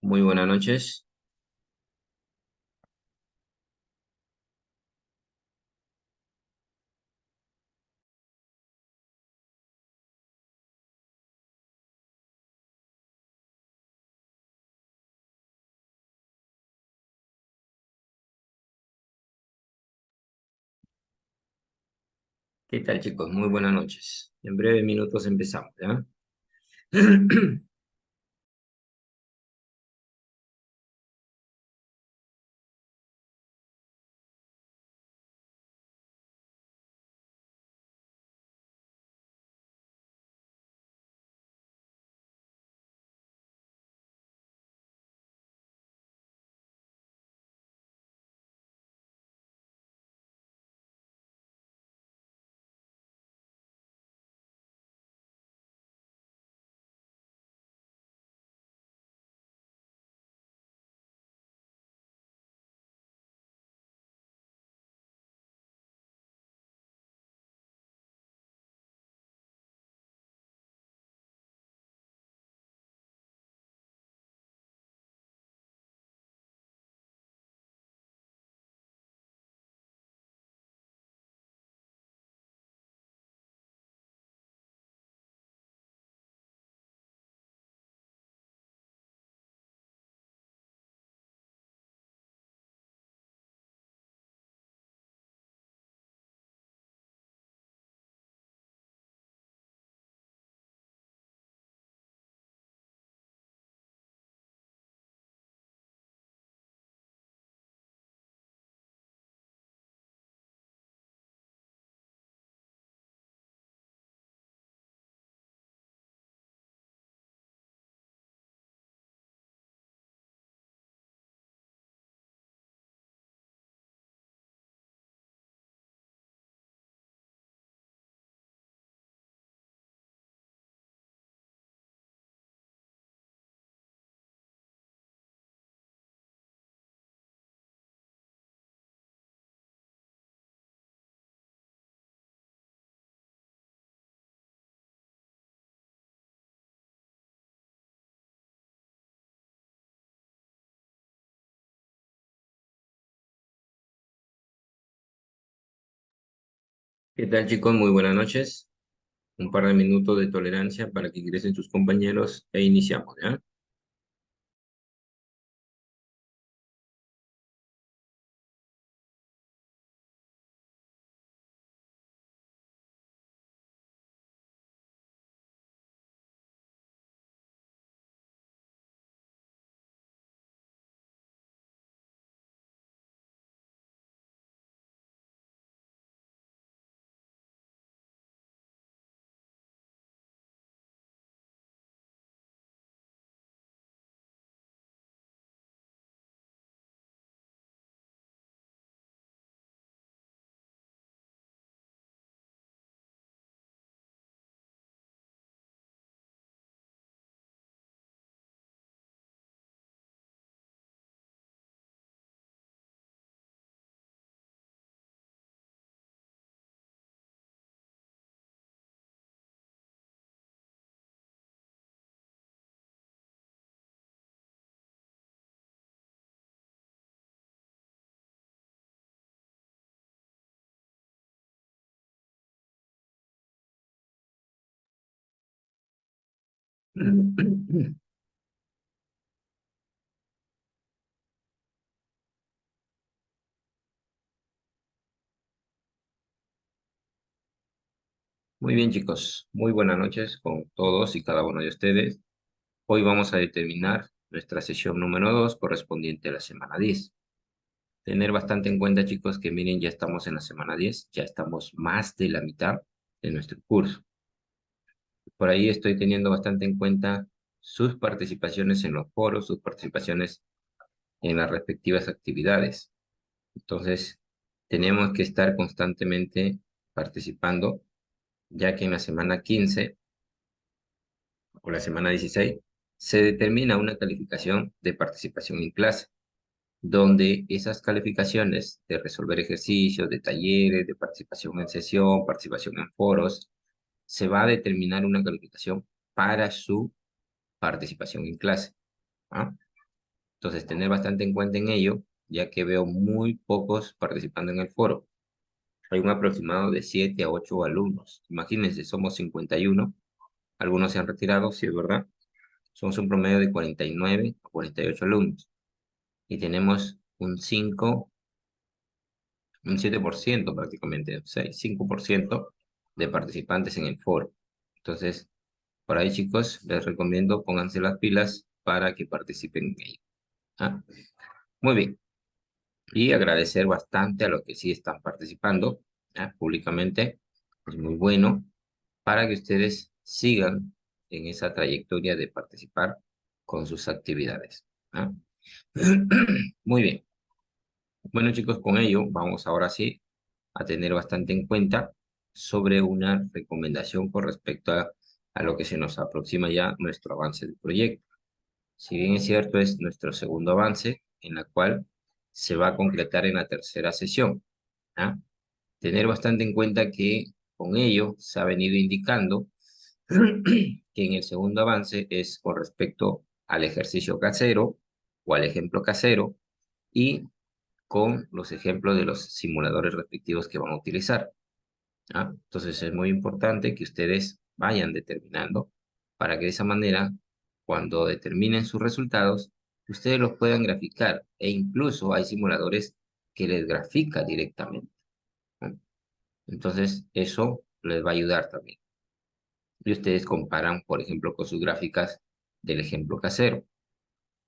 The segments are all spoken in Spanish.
Muy buenas noches. ¿Qué tal, chicos? Muy buenas noches. En breves minutos empezamos, ¿ya? ¿Qué tal, chicos? Muy buenas noches. Un par de minutos de tolerancia para que ingresen sus compañeros e iniciamos, ¿ya? Muy bien, chicos. Muy buenas noches con todos y cada uno de ustedes. Hoy vamos a determinar nuestra sesión número 2 correspondiente a la semana 10. Tener bastante en cuenta, chicos, que miren, ya estamos en la semana 10, ya estamos más de la mitad de nuestro curso. Por ahí estoy teniendo bastante en cuenta sus participaciones en los foros, sus participaciones en las respectivas actividades. Entonces, tenemos que estar constantemente participando, ya que en la semana 15 o la semana 16 se determina una calificación de participación en clase, donde esas calificaciones de resolver ejercicios, de talleres, de participación en sesión, participación en foros, se va a determinar una calificación para su participación en clase. ¿Ah? Entonces, tener bastante en cuenta en ello, ya que veo muy pocos participando en el foro. Hay un aproximado de 7 a 8 alumnos. Imagínense, somos 51. Algunos se han retirado, sí es verdad. Somos un promedio de 49 a 48 alumnos. Y tenemos un 7% prácticamente, o sea, 5% de participantes en el foro. Entonces, por ahí, chicos, les recomiendo pónganse las pilas para que participen en ello. ¿Ah? Muy bien. Y agradecer bastante a los que sí están participando, públicamente. Es muy bueno para que ustedes sigan en esa trayectoria de participar con sus actividades. ¿Ah? Muy bien. Bueno, chicos, con ello vamos ahora sí a tener bastante en cuenta sobre una recomendación con respecto a lo que se nos aproxima ya nuestro avance del proyecto. Si bien es cierto, es nuestro segundo avance, en la cual se va a concretar en la tercera sesión. ¿Ah? Tener bastante en cuenta que con ello se ha venido indicando que en el segundo avance es con respecto al ejercicio casero o al ejemplo casero y con los ejemplos de los simuladores respectivos que van a utilizar. ¿Ah? Entonces es muy importante que ustedes vayan determinando para que de esa manera, cuando determinen sus resultados, ustedes los puedan graficar e incluso hay simuladores que les grafica directamente. ¿No? Entonces eso les va a ayudar también. Y ustedes comparan, por ejemplo, con sus gráficas del ejemplo casero.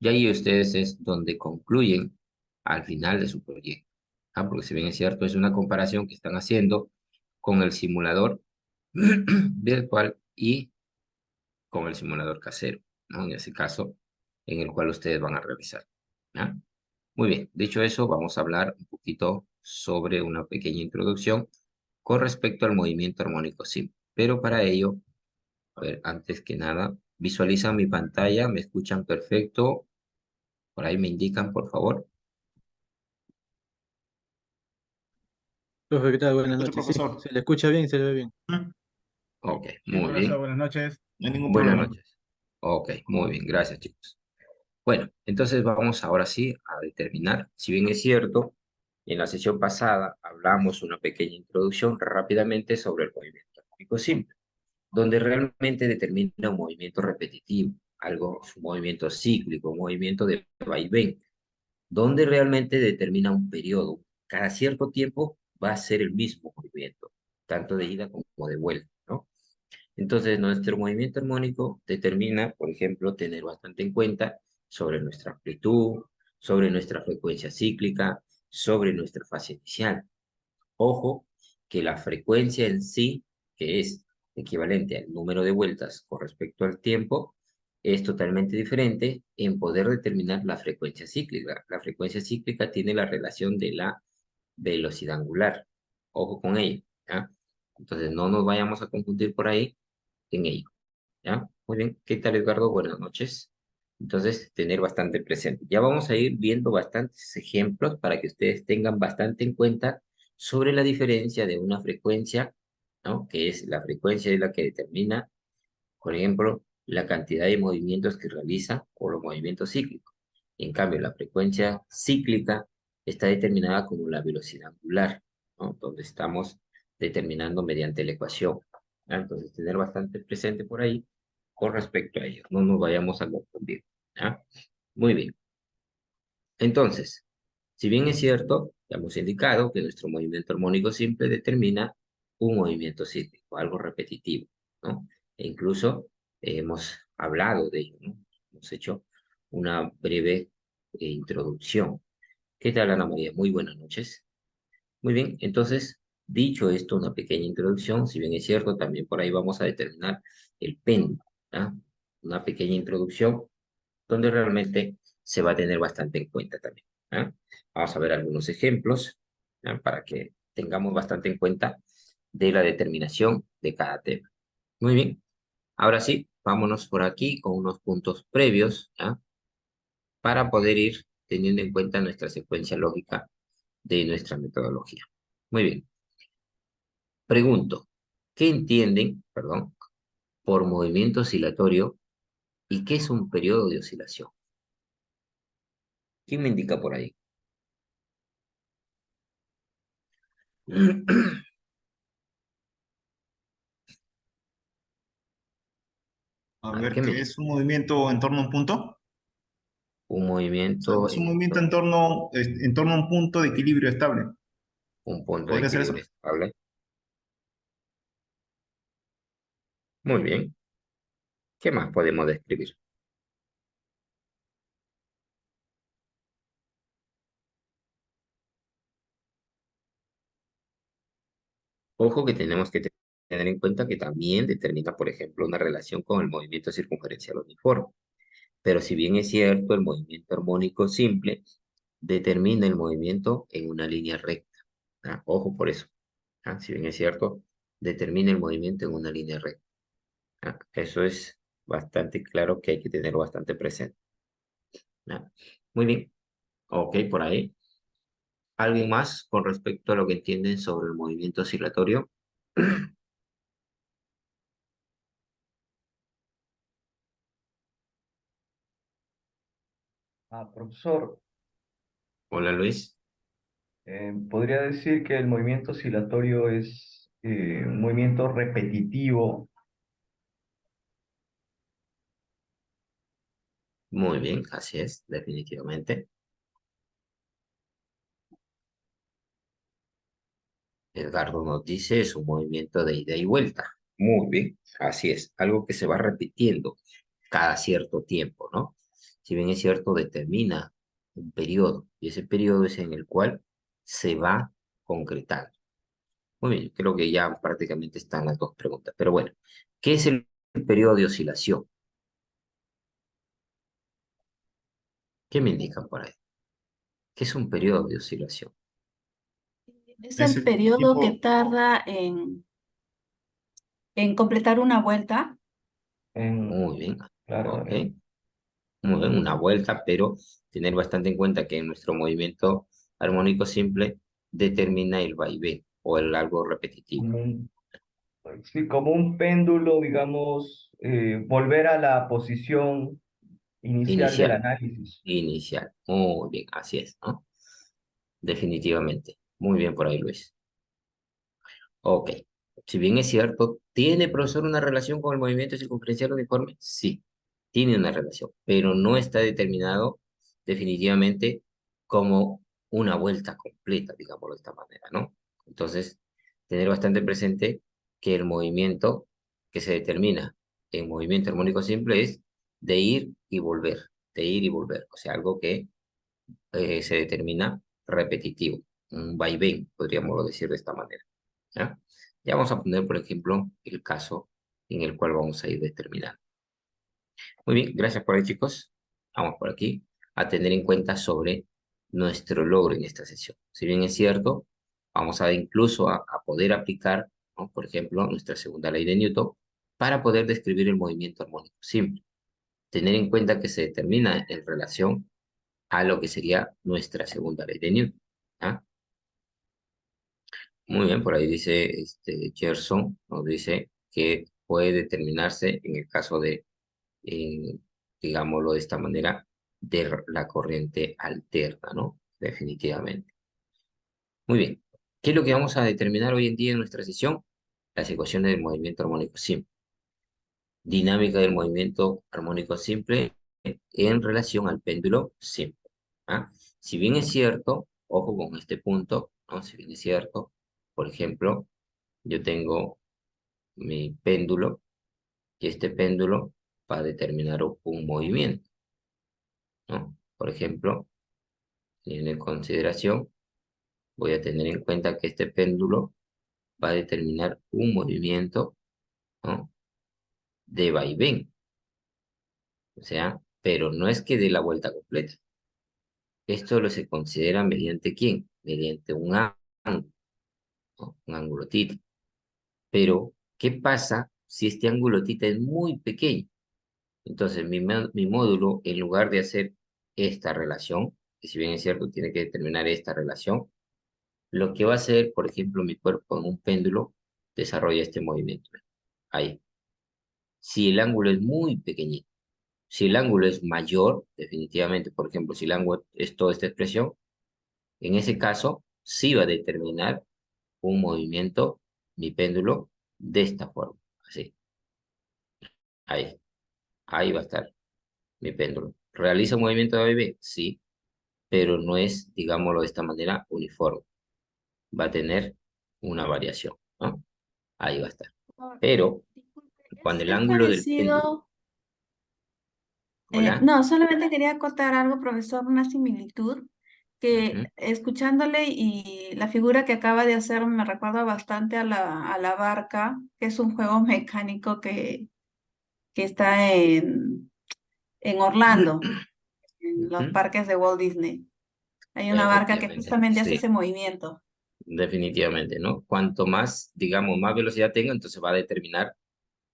Y ahí ustedes es donde concluyen al final de su proyecto. Porque si bien es cierto, es una comparación que están haciendo con el simulador virtual y con el simulador casero, ¿no? En ese caso, en el cual ustedes van a realizar. ¿Ya? Muy bien, dicho eso, vamos a hablar un poquito sobre una pequeña introducción con respecto al movimiento armónico simple. Pero para ello, a ver, antes que nada, visualizan mi pantalla, me escuchan perfecto, por ahí me indican, por favor. Profe, ¿qué tal? Lo Buenas escucho, noches. Sí, profesor. se le escucha bien, se le ve bien. Mm. Ok, Sí, muy profesor, bien. buenas noches. No hay ningún Buenas problema. noches. Ok, muy bien, gracias chicos. Bueno, entonces vamos ahora sí a determinar, si bien es cierto, en la sesión pasada hablamos una pequeña introducción rápidamente sobre el movimiento armónico simple, donde realmente determina un movimiento repetitivo, algo, un movimiento cíclico, un movimiento de vaivén, donde realmente determina un periodo. Cada cierto tiempo va a ser el mismo movimiento, tanto de ida como de vuelta, ¿no? Entonces, nuestro movimiento armónico determina, por ejemplo, tener bastante en cuenta sobre nuestra amplitud, sobre nuestra frecuencia cíclica, sobre nuestra fase inicial. Ojo, que la frecuencia en sí, que es equivalente al número de vueltas con respecto al tiempo, es totalmente diferente en poder determinar la frecuencia cíclica. La frecuencia cíclica tiene la relación de la velocidad angular. Ojo con ello, ¿ya? Entonces, no nos vayamos a confundir por ahí en ello, ¿ya? Muy bien, ¿qué tal, Edgardo? Buenas noches. Entonces, tener bastante presente. Ya vamos a ir viendo bastantes ejemplos para que ustedes tengan bastante en cuenta sobre la diferencia de una frecuencia, ¿no? Que es la frecuencia de la que determina, por ejemplo, la cantidad de movimientos que realiza o los movimientos cíclicos. En cambio, la frecuencia cíclica está determinada como la velocidad angular, ¿no? Donde estamos determinando mediante la ecuación. ¿Ya? Entonces, tener bastante presente por ahí con respecto a ello. No nos vayamos a confundir. ¿Ya? Muy bien. Entonces, si bien es cierto, ya hemos indicado que nuestro movimiento armónico simple determina un movimiento cíclico, algo repetitivo, ¿no? E incluso hemos hablado de ello, ¿no? Hemos hecho una breve introducción. ¿Qué tal, Ana María? Muy buenas noches. Muy bien, entonces, dicho esto, una pequeña introducción, si bien es cierto, también por ahí vamos a determinar el péndulo, ¿ah? Una pequeña introducción donde realmente se va a tener bastante en cuenta también. ¿Ah? Vamos a ver algunos ejemplos, ¿ah? Para que tengamos bastante en cuenta de la determinación de cada tema. Muy bien, ahora sí, vámonos por aquí con unos puntos previos, ¿ah? Para poder ir teniendo en cuenta nuestra secuencia lógica de nuestra metodología. Muy bien, pregunto, ¿qué entienden, perdón, por movimiento oscilatorio y qué es un periodo de oscilación? ¿Quién me indica por ahí? A A ver, ver, ¿qué me ¿qué dice? es un movimiento en torno a un punto? Un O sea, movimiento es un en movimiento en torno a un punto de equilibrio estable. un punto de ¿Podría ser equilibrio eso? estable. Muy bien. ¿Qué más podemos describir? Ojo que tenemos que tener en cuenta que también determina, por ejemplo, una relación con el movimiento circunferencial uniforme. Pero si bien es cierto, el movimiento armónico simple determina el movimiento en una línea recta. ¿Ah? Ojo por eso. ¿Ah? Si bien es cierto, determina el movimiento en una línea recta. ¿Ah? Eso es bastante claro que hay que tener bastante presente. ¿Ah? Muy bien. Ok, por ahí. ¿Alguien más con respecto a lo que entienden sobre el movimiento oscilatorio? Profesor, Hola Luis. podría decir que el movimiento oscilatorio es un movimiento repetitivo. Muy bien, así es, definitivamente. Edgardo nos dice es un movimiento de ida y vuelta. Muy bien, así es, algo que se va repitiendo cada cierto tiempo, ¿no? Si bien es cierto, determina un periodo y ese periodo es en el cual se va concretando. Muy bien, creo que ya prácticamente están las dos preguntas, pero bueno, ¿qué es el periodo de oscilación? ¿Qué me indican por ahí? ¿Qué es un periodo de oscilación? Es Es el el periodo que tiempo, tarda en completar una vuelta. En, Muy bien, claro, ok. Muy bien, una vuelta, pero tener bastante en cuenta que nuestro movimiento armónico simple determina el vaivén o el algo repetitivo como un, sí, como un péndulo, digamos, volver a la posición inicial del inicial, análisis. inicial. Muy bien, así es, ¿no? Definitivamente. Muy bien por ahí, Luis. Ok. Si bien es cierto, ¿tiene, profesor, una relación con el movimiento circunferencial uniforme? Sí, tiene una relación, pero no está determinado definitivamente como una vuelta completa, digámoslo de esta manera, ¿no? Entonces, tener bastante presente que el movimiento que se determina en movimiento armónico simple es de ir y volver, de ir y volver, o sea, algo que se determina repetitivo, un vaivén, podríamos decir de esta manera. ¿Ya? Ya vamos a poner, por ejemplo, el caso en el cual vamos a ir determinando. Muy bien, gracias por ahí, chicos. Vamos por aquí a tener en cuenta sobre nuestro logro en esta sesión. Si bien es cierto, vamos a incluso a poder aplicar, ¿no? Por ejemplo, nuestra segunda ley de Newton para poder describir el movimiento armónico simple. Tener en cuenta que se determina en relación a lo que sería nuestra segunda ley de Newton. ¿Ah? Muy bien, por ahí dice Gerson, nos dice que puede determinarse en el caso de, eh, digámoslo de esta manera, de la corriente alterna, ¿no? Definitivamente. Muy bien. ¿Qué es lo que vamos a determinar hoy en día en nuestra sesión? Las ecuaciones del movimiento armónico simple. Dinámica del movimiento armónico simple en relación al péndulo simple. ¿Ah? Si bien es cierto, ojo con este punto, ¿no? Si bien es cierto, por ejemplo, yo tengo mi péndulo y este péndulo va a determinar un movimiento, ¿no? Por ejemplo, teniendo en consideración, voy a tener en cuenta que este péndulo va a determinar un movimiento, ¿no? De vaivén, o sea, pero no es que dé la vuelta completa. Esto lo se considera mediante ¿quién? Mediante un ángulo, ¿no? Un ángulo tita. Pero, ¿qué pasa si este ángulo tita es muy pequeño? Entonces, mi módulo, en lugar de hacer esta relación, que si bien es cierto, tiene que determinar esta relación, lo que va a hacer, por ejemplo, mi cuerpo en un péndulo, desarrolla este movimiento. Ahí. Si el ángulo es muy pequeñito. Si el ángulo es mayor, definitivamente, por ejemplo, si el ángulo es toda esta expresión, en ese caso sí va a determinar un movimiento, mi péndulo, de esta forma, así, ahí, ahí va a estar mi péndulo. ¿Realiza un movimiento de A y B? Sí, pero no es, digámoslo de esta manera, uniforme. Va a tener una variación, ¿no? Ahí va a estar. Oh, Pero disculpe, cuando el es ángulo del péndulo, parecido. ¿hola? No, solamente quería acotar algo, profesor, una similitud que Ujú. escuchándole y la figura que acaba de hacer me recuerda bastante a la barca, que es un juego mecánico que está en Orlando, en los Ujú. parques de Walt Disney. Hay una barca que Efectivamente, justamente hace sí, ese movimiento. definitivamente, ¿no? Cuanto más, digamos, más velocidad tenga, entonces va a determinar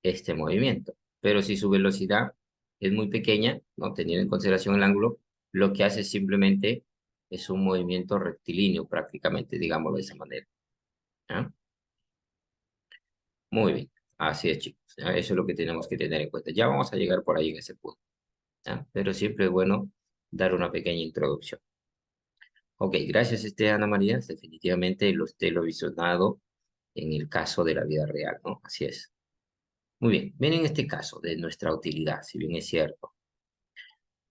este movimiento. Pero si su velocidad es muy pequeña, no teniendo en consideración el ángulo, lo que hace simplemente es un movimiento rectilíneo prácticamente, digámoslo de esa manera. ¿Ah? Muy bien, así es, chicos. ¿Ah? Eso es lo que tenemos que tener en cuenta. Ya vamos a llegar por ahí en ese punto. ¿Ah? Pero siempre es bueno dar una pequeña introducción. Ok, gracias, Ana María. Definitivamente usted lo ha visionado en el caso de la vida real, ¿no? Así es. Muy bien, ven en este caso de nuestra utilidad, si bien es cierto.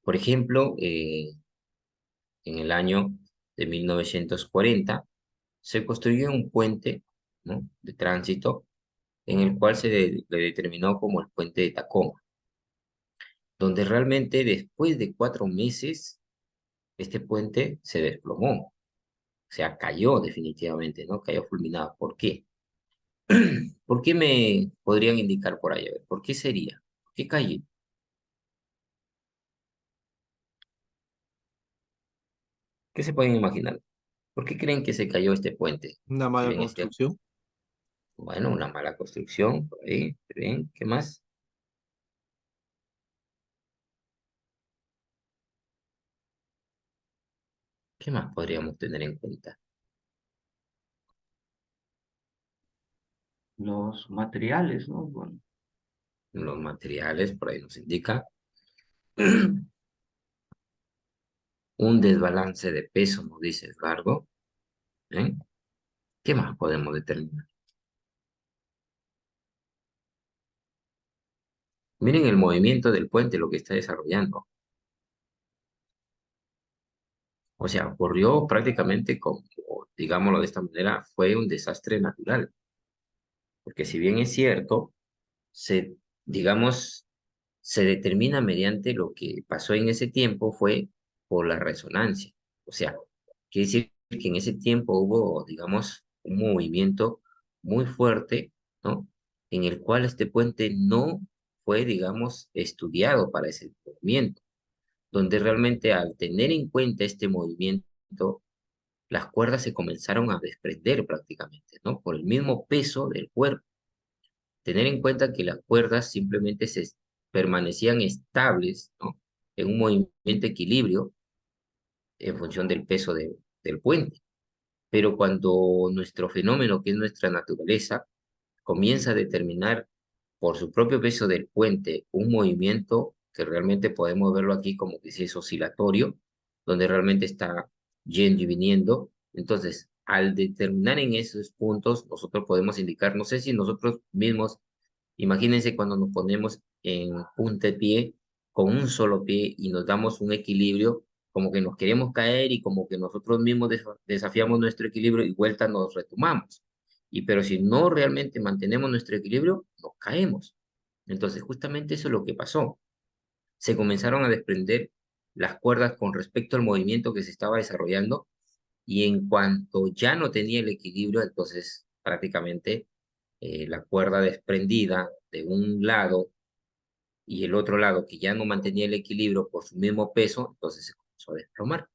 Por ejemplo, en el año de 1940 se construyó un puente, ¿no?, de tránsito en el cual le determinó como el puente de Tacoma, donde realmente después de 4 meses este puente se desplomó, o sea, cayó definitivamente, ¿no? Cayó fulminado. ¿Por qué? ¿Por qué me podrían indicar por ahí? A ver, ¿por qué sería? ¿Por qué cayó? ¿Qué se pueden imaginar? ¿Por qué creen que se cayó este puente? Una Si mala bien es cierto. construcción. Bueno, una mala construcción, por ahí, bien, ¿qué más? ¿Qué más podríamos tener en cuenta? Los materiales, ¿no? Bueno, Los materiales, por ahí nos indica un desbalance de peso, nos dice Edgardo. ¿Eh? ¿Qué más podemos determinar? Miren el movimiento del puente, lo que está desarrollando. O sea, ocurrió prácticamente como, digámoslo de esta manera, fue un desastre natural. Porque si bien es cierto, se, digamos, se determina mediante lo que pasó en ese tiempo fue por la resonancia. O sea, quiere decir que en ese tiempo hubo, digamos, un movimiento muy fuerte, ¿no? En el cual este puente no fue, digamos, estudiado para ese movimiento, donde realmente al tener en cuenta este movimiento, las cuerdas se comenzaron a desprender prácticamente, ¿no? Por el mismo peso del cuerpo. Tener en cuenta que las cuerdas simplemente permanecían estables, ¿no?, en un movimiento de equilibrio en función del peso del puente. Pero cuando nuestro fenómeno, que es nuestra naturaleza, comienza a determinar por su propio peso del puente un movimiento que realmente podemos verlo aquí como que si es oscilatorio, donde realmente está yendo y viniendo. Entonces, al determinar en esos puntos, nosotros podemos indicar, no sé si nosotros mismos, imagínense cuando nos ponemos en punta de pie con un solo pie y nos damos un equilibrio, como que nos queremos caer y como que nosotros mismos desafiamos nuestro equilibrio y vuelta nos retomamos. Pero si no realmente mantenemos nuestro equilibrio, nos caemos. Entonces, justamente eso es lo que pasó. Se comenzaron a desprender las cuerdas con respecto al movimiento que se estaba desarrollando y en cuanto ya no tenía el equilibrio, entonces prácticamente la cuerda desprendida de un lado y el otro lado que ya no mantenía el equilibrio por su mismo peso, entonces se comenzó a desplomar.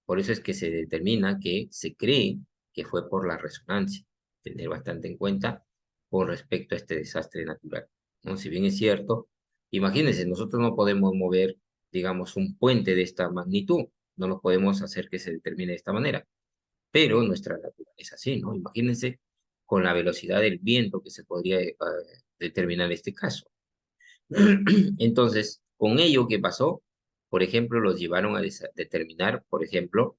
Por eso es que se determina que se cree que fue por la resonancia, tener bastante en cuenta con respecto a este desastre natural, ¿no? Si bien es cierto, imagínense, nosotros no podemos mover, digamos, un puente de esta magnitud, no lo podemos hacer que se determine de esta manera, pero nuestra naturaleza es así, ¿no? Imagínense con la velocidad del viento que se podría determinar este caso. Entonces, Con ello, ¿qué pasó? Por ejemplo, los llevaron a determinar, por ejemplo,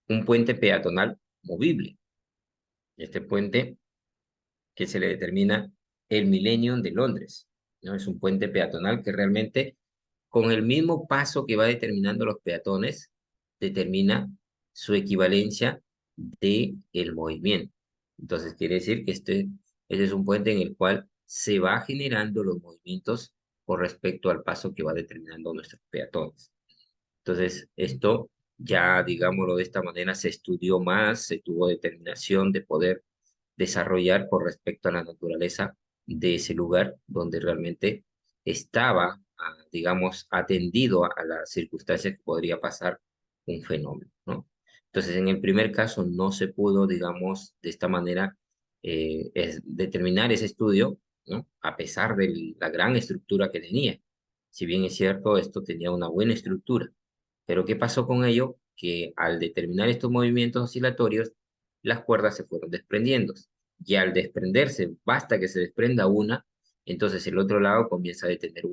un puente peatonal movible. Este puente que se le determina el Millennium de Londres, ¿no? Es un puente peatonal que realmente, con el mismo paso que va determinando los peatones, determina su equivalencia de el movimiento. Entonces, quiere decir que este es un puente en el cual se va generando los movimientos con respecto al paso que va determinando nuestros peatones. Entonces, esto ya, digámoslo de esta manera, se estudió más, se tuvo determinación de poder desarrollar con respecto a la naturaleza de ese lugar donde realmente estaba, digamos, atendido a las circunstancias que podría pasar un fenómeno, ¿no? Entonces, en el primer caso no se pudo, digamos, de esta manera determinar ese estudio, ¿no? A pesar de la gran estructura que tenía. Si bien es cierto, esto tenía una buena estructura, pero ¿qué pasó con ello? Que al determinar estos movimientos oscilatorios, las cuerdas se fueron desprendiendo. Y al desprenderse, basta que se desprenda una, entonces el otro lado comienza a tener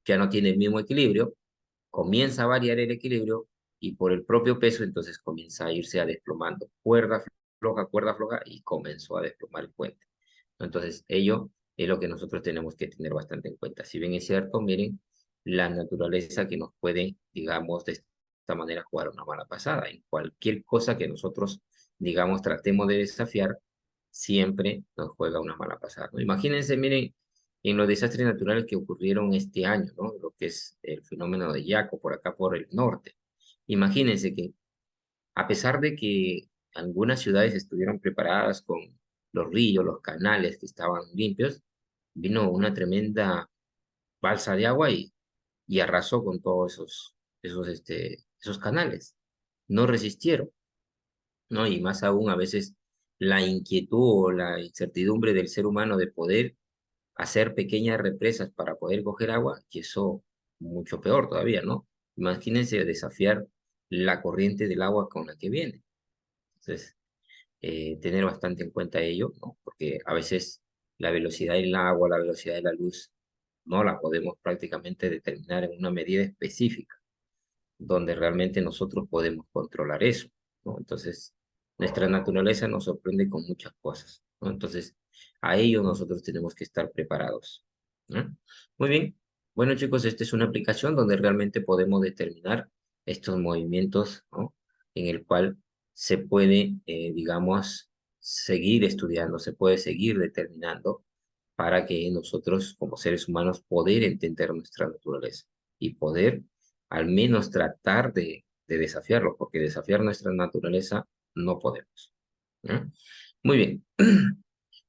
ya no tiene el mismo equilibrio, comienza a variar el equilibrio y por el propio peso entonces comienza a irse a desplomando cuerda floja y comenzó a desplomar el puente. Entonces ello es lo que nosotros tenemos que tener bastante en cuenta. Si bien es cierto, miren, la naturaleza que nos puede, digamos, de esta manera jugar una mala pasada. En cualquier cosa que nosotros, digamos, tratemos de desafiar, siempre nos juega una mala pasada, ¿no? Imagínense, miren, en los desastres naturales que ocurrieron este año, ¿no? Lo que es el fenómeno de Yaco por acá por el norte. Imagínense que a pesar de que algunas ciudades estuvieron preparadas con los ríos, los canales que estaban limpios, vino una tremenda balsa de agua y arrasó con todos esos canales. No resistieron, ¿no? Y más aún a veces la inquietud o la incertidumbre del ser humano de poder hacer pequeñas represas para poder coger agua, y eso mucho peor todavía, ¿no? Imagínense desafiar la corriente del agua con la que viene. Entonces, tener bastante en cuenta ello, ¿no? Porque a veces la velocidad del agua, la velocidad de la luz, no la podemos prácticamente determinar en una medida específica, donde realmente nosotros podemos controlar eso, ¿no? Entonces, nuestra naturaleza nos sorprende con muchas cosas, ¿no? Entonces, a ello nosotros tenemos que estar preparados, ¿no? Muy bien. Bueno, chicos, esta es una aplicación donde realmente podemos determinar estos movimientos, ¿no? En el cual se puede, digamos, seguir estudiando, se puede seguir determinando para que nosotros como seres humanos poder entender nuestra naturaleza y poder al menos tratar de desafiarlo, porque desafiar nuestra naturaleza no podemos, ¿no? Muy bien.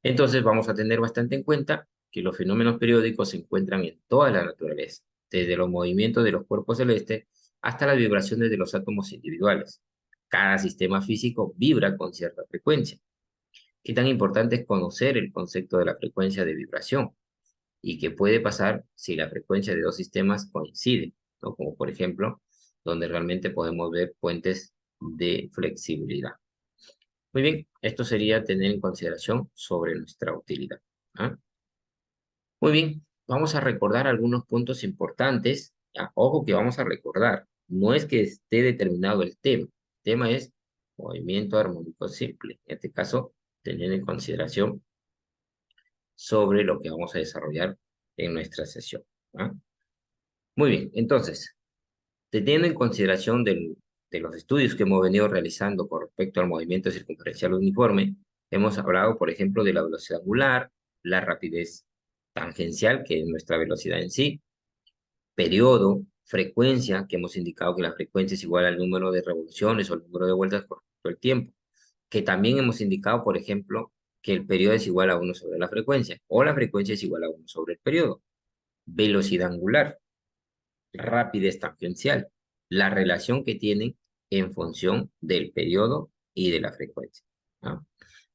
Entonces vamos a tener bastante en cuenta que los fenómenos periódicos se encuentran en toda la naturaleza, desde los movimientos de los cuerpos celestes hasta las vibraciones de los átomos individuales. Cada sistema físico vibra con cierta frecuencia. Qué tan importante es conocer el concepto de la frecuencia de vibración y qué puede pasar si la frecuencia de dos sistemas coincide, ¿no? Como por ejemplo, donde realmente podemos ver puentes de flexibilidad. Muy bien, esto sería tener en consideración sobre nuestra utilidad, ¿ah? Muy bien, vamos a recordar algunos puntos importantes. ¿Ya? Ojo que vamos a recordar, no es que esté determinado el tema. El tema es movimiento armónico simple. En este caso, tener en consideración sobre lo que vamos a desarrollar en nuestra sesión, ¿ah? Muy bien, entonces, teniendo en consideración de los estudios que hemos venido realizando con respecto al movimiento circunferencial uniforme, hemos hablado, por ejemplo, de la velocidad angular, la rapidez tangencial, que es nuestra velocidad en sí, periodo, frecuencia, que hemos indicado que la frecuencia es igual al número de revoluciones o el número de vueltas por el tiempo, que también hemos indicado, por ejemplo, que el periodo es igual a 1 sobre la frecuencia, o la frecuencia es igual a 1 sobre el periodo. Velocidad angular, rapidez tangencial, la relación que tienen en función del periodo y de la frecuencia, ¿no?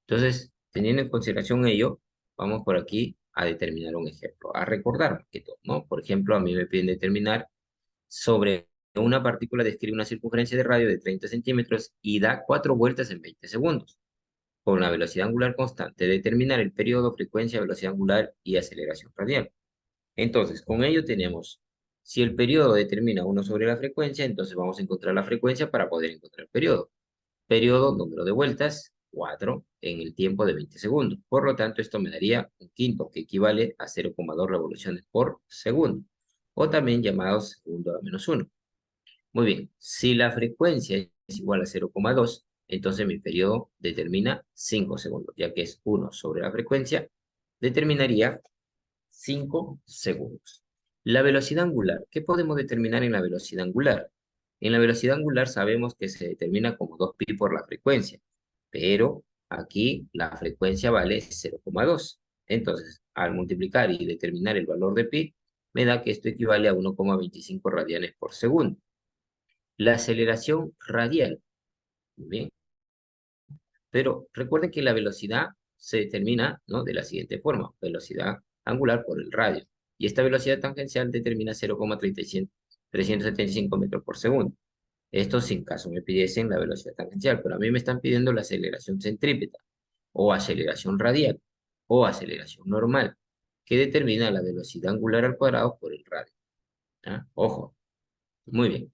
Entonces, teniendo en consideración ello, vamos por aquí a determinar un ejemplo, a recordar que todo, ¿no? Por ejemplo, a mí me piden determinar sobre una partícula describe una circunferencia de radio de 30 centímetros y da 4 vueltas en 20 segundos. Con una velocidad angular constante, determinar el periodo, frecuencia, velocidad angular y aceleración radial. Entonces, con ello tenemos, si el periodo determina 1 sobre la frecuencia, entonces vamos a encontrar la frecuencia para poder encontrar el periodo. Periodo, número de vueltas, 4 en el tiempo de 20 segundos. Por lo tanto, esto me daría un quinto, que equivale a 0,2 revoluciones por segundo, o también llamado segundo a la menos 1. Muy bien, si la frecuencia es igual a 0,2, entonces mi periodo determina 5 segundos, ya que es 1 sobre la frecuencia, determinaría 5 segundos. La velocidad angular. ¿Qué podemos determinar en la velocidad angular? En la velocidad angular sabemos que se determina como 2pi por la frecuencia, pero aquí la frecuencia vale 0,2. Entonces, al multiplicar y determinar el valor de pi, me da que esto equivale a 1,25 radianes por segundo. La aceleración radial. Muy bien. Pero recuerden que la velocidad se determina, ¿no?, de la siguiente forma: velocidad angular por el radio. Y esta velocidad tangencial determina 0,375 metros por segundo. Esto sin caso me pidiesen la velocidad tangencial, pero a mí me están pidiendo la aceleración centrípeta, o aceleración radial, o aceleración normal, que determina la velocidad angular al cuadrado por el radio. ¿Ah? Ojo, muy bien.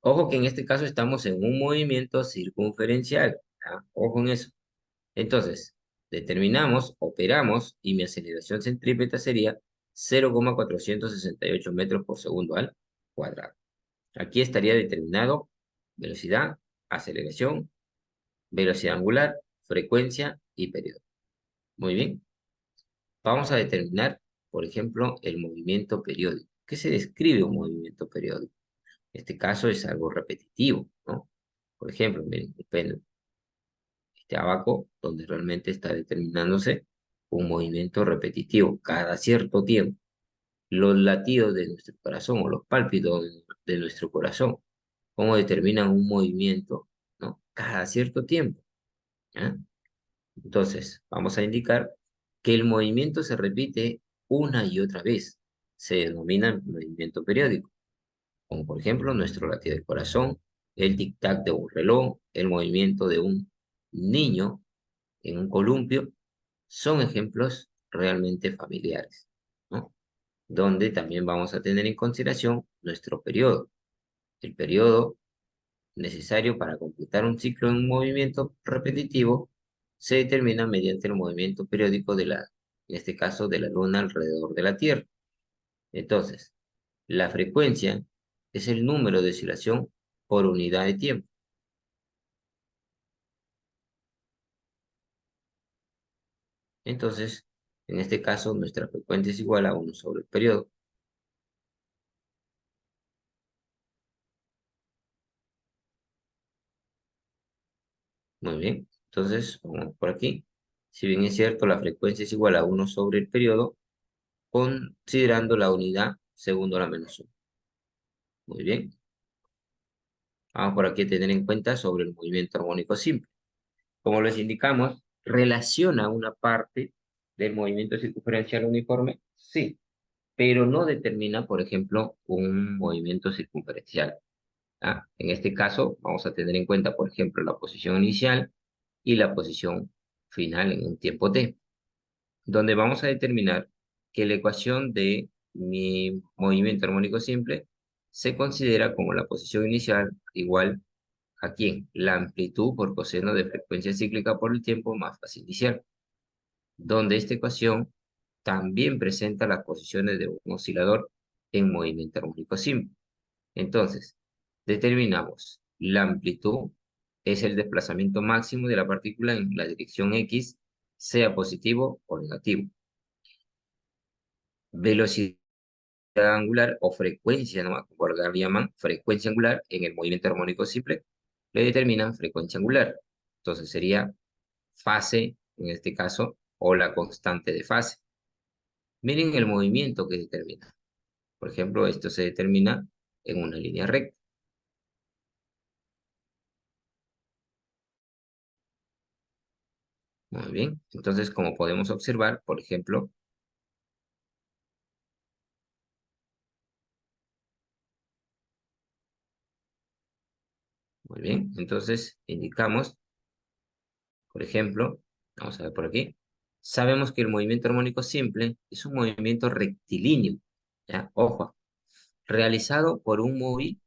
Ojo que en este caso estamos en un movimiento circunferencial. ¿Ah? Ojo en eso. Entonces, determinamos, operamos, y mi aceleración centrípeta sería 0,468 metros por segundo al cuadrado. Aquí estaría determinado velocidad, aceleración, velocidad angular, frecuencia y periodo. Muy bien. Vamos a determinar, por ejemplo, el movimiento periódico. ¿Qué se describe un movimiento periódico? En este caso es algo repetitivo, ¿no? Por ejemplo, miren, el péndulo. Este abaco, donde realmente está determinándose un movimiento repetitivo cada cierto tiempo. Los latidos de nuestro corazón o los pálpitos de nuestro corazón, cómo determinan un movimiento, ¿no?, cada cierto tiempo. ¿Ya? Entonces, vamos a indicar que el movimiento se repite una y otra vez. Se denomina movimiento periódico, como por ejemplo nuestro latido del corazón, el tic-tac de un reloj, el movimiento de un niño en un columpio. Son ejemplos realmente familiares, ¿no?, donde también vamos a tener en consideración nuestro periodo. El periodo necesario para completar un ciclo en un movimiento repetitivo se determina mediante el movimiento periódico en este caso, de la Luna alrededor de la Tierra. Entonces, la frecuencia es el número de oscilación por unidad de tiempo. Entonces, en este caso, nuestra frecuencia es igual a 1 sobre el periodo. Muy bien, entonces vamos por aquí. Si bien es cierto, la frecuencia es igual a 1 sobre el periodo, considerando la unidad segundo a la menos 1. Muy bien. Vamos por aquí a tener en cuenta sobre el movimiento armónico simple. Como les indicamos, ¿relaciona una parte del movimiento circunferencial uniforme? Sí, pero no determina, por ejemplo, un movimiento circunferencial. ¿Ah? En este caso, vamos a tener en cuenta, por ejemplo, la posición inicial y la posición final en un tiempo t, donde vamos a determinar que la ecuación de mi movimiento armónico simple se considera como la posición inicial igual a ¿quién? La amplitud por coseno de frecuencia cíclica por el tiempo más fase inicial, donde esta ecuación también presenta las posiciones de un oscilador en movimiento armónico simple. Entonces, determinamos la amplitud es el desplazamiento máximo de la partícula en la dirección X, sea positivo o negativo. Velocidad angular o frecuencia, ¿no?, como la llaman, frecuencia angular en el movimiento armónico simple, le determinan frecuencia angular. Entonces sería fase, en este caso, o la constante de fase. Miren el movimiento que determina. Por ejemplo, esto se determina en una línea recta. Muy bien. Entonces, como podemos observar, por ejemplo, muy bien, entonces indicamos, por ejemplo, vamos a ver por aquí, Sabemos que el movimiento armónico simple es un movimiento rectilíneo, ¿ya? Ojo, realizado por un móvil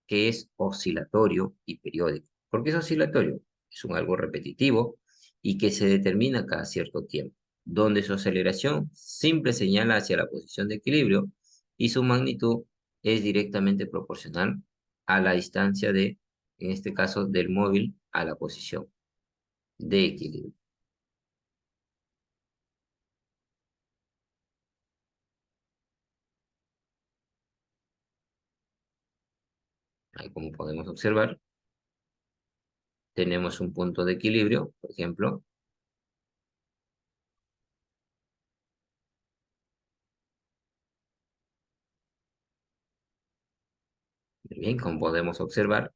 que es oscilatorio y periódico. ¿Por qué es oscilatorio? Es un algo repetitivo y que se determina cada cierto tiempo, donde su aceleración simple señala hacia la posición de equilibrio y su magnitud es directamente proporcional a la distancia de, en este caso, del móvil a la posición de equilibrio. Ahí como podemos observar, tenemos un punto de equilibrio, por ejemplo. Bien, como podemos observar,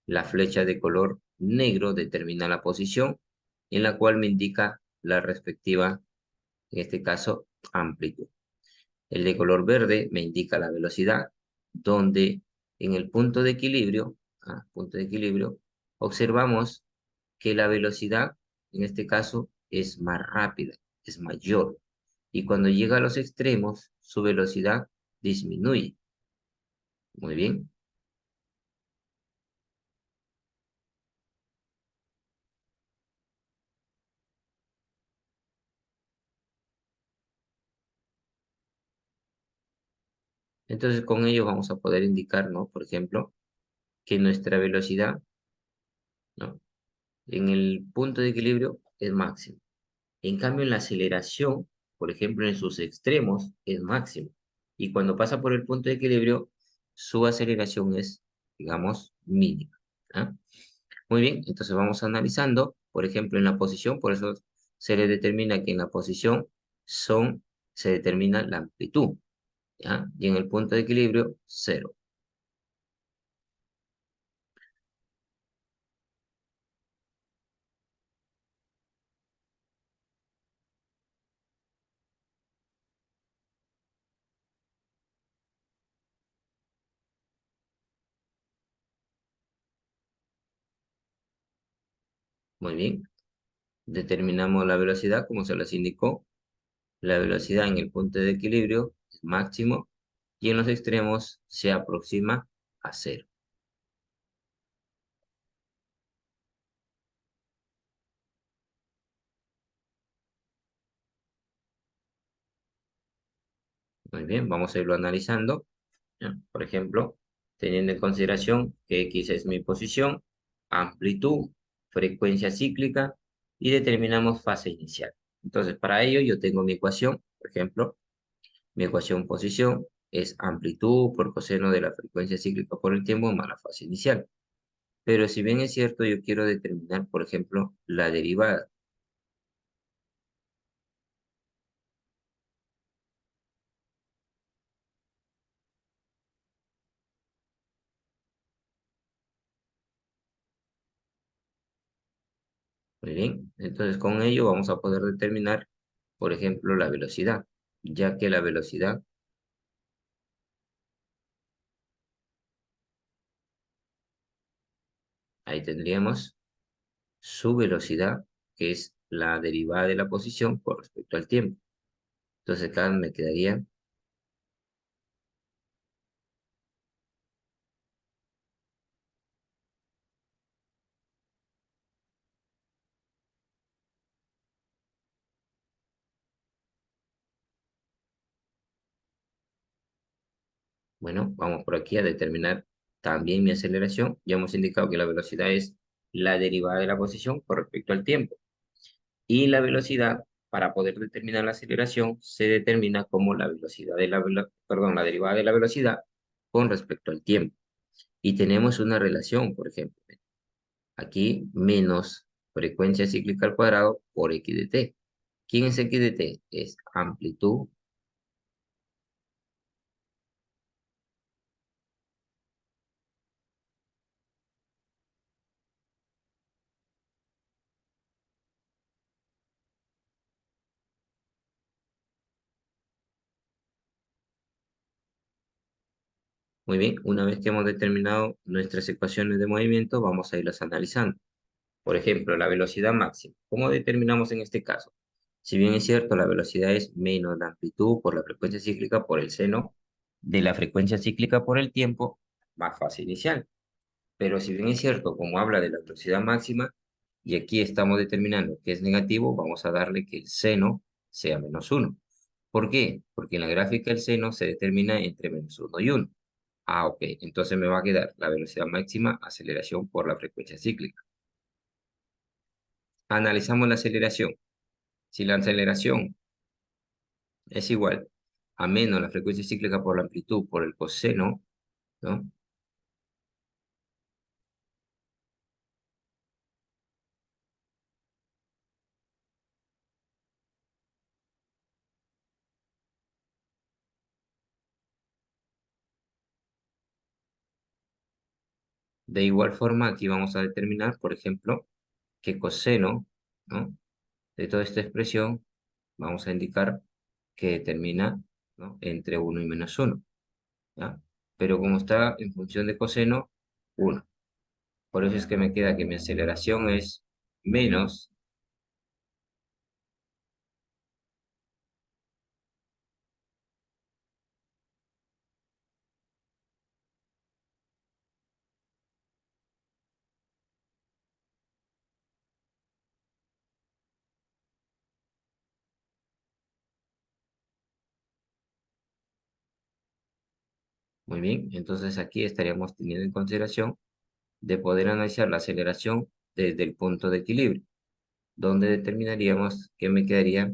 la flecha de color negro determina la posición en la cual me indica la respectiva, en este caso, amplitud. El de color verde me indica la velocidad, donde en el punto de equilibrio, observamos que la velocidad, en este caso, es más rápida, es mayor. Y cuando llega a los extremos, su velocidad disminuye. Muy bien. Entonces, con ello vamos a poder indicar, ¿no? Por ejemplo, que nuestra velocidad, ¿no? En el punto de equilibrio es máximo. En cambio, en la aceleración, por ejemplo, en sus extremos es máximo. Y cuando pasa por el punto de equilibrio, su aceleración es, digamos, mínima. ¿Ah? Muy bien, entonces vamos analizando, por ejemplo, en la posición, por eso se le determina que en la posición se determina la amplitud, ¿ya? Y en el punto de equilibrio, cero. Muy bien, determinamos la velocidad, como se les indicó. La velocidad en el punto de equilibrio es máximo y en los extremos se aproxima a cero. Muy bien, vamos a irlo analizando, ¿ya? Por ejemplo, teniendo en consideración que X es mi posición, amplitud, frecuencia cíclica y determinamos fase inicial. Entonces, para ello yo tengo mi ecuación, por ejemplo, mi ecuación posición es amplitud por coseno de la frecuencia cíclica por el tiempo más la fase inicial. Pero si bien es cierto, yo quiero determinar, por ejemplo, la derivada. Muy bien, entonces con ello vamos a poder determinar, por ejemplo, la velocidad, ya que la velocidad, ahí tendríamos su velocidad, que es la derivada de la posición con respecto al tiempo. Entonces acá me quedaría, bueno, vamos por aquí a determinar también mi aceleración. Ya hemos indicado que la velocidad es la derivada de la posición con respecto al tiempo. Y la velocidad, para poder determinar la aceleración, se determina como la velocidad de perdón, la derivada de la velocidad con respecto al tiempo. Y tenemos una relación, por ejemplo, aquí menos frecuencia cíclica al cuadrado por x de t. ¿Quién es x de t? Es amplitud. Muy bien, una vez que hemos determinado nuestras ecuaciones de movimiento, vamos a irlas analizando. Por ejemplo, la velocidad máxima. ¿Cómo determinamos en este caso? Si bien es cierto, la velocidad es menos la amplitud por la frecuencia cíclica por el seno de la frecuencia cíclica por el tiempo, más fase inicial. Pero si bien es cierto, como habla de la velocidad máxima, y aquí estamos determinando que es negativo, vamos a darle que el seno sea -1. ¿Por qué? Porque en la gráfica el seno se determina entre -1 y 1. Ah, ok. Entonces me va a quedar la velocidad máxima, aceleración por la frecuencia cíclica. Analizamos la aceleración. Si la aceleración es igual a menos la frecuencia cíclica por la amplitud por el coseno, ¿no? De igual forma, aquí vamos a determinar, por ejemplo, que coseno, ¿no? De toda esta expresión, vamos a indicar que determina, ¿no? Entre 1 y -1, ¿ya? Pero como está en función de coseno, 1. Por eso es que me queda que mi aceleración es menos, muy bien, entonces aquí estaríamos teniendo en consideración de poder analizar la aceleración desde el punto de equilibrio, donde determinaríamos que me quedaría,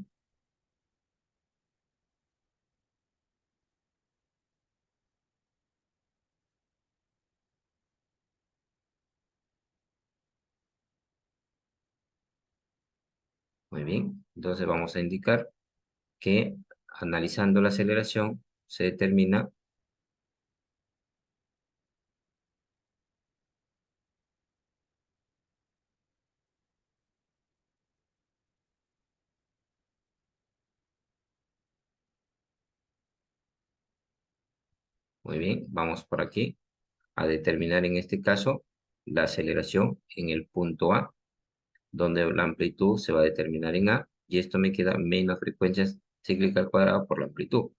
muy bien, entonces vamos a indicar que analizando la aceleración se determina, muy bien, vamos por aquí, a determinar en este caso la aceleración en el punto A, donde la amplitud se va a determinar en A, y esto me queda menos frecuencias cíclicas al cuadrado por la amplitud.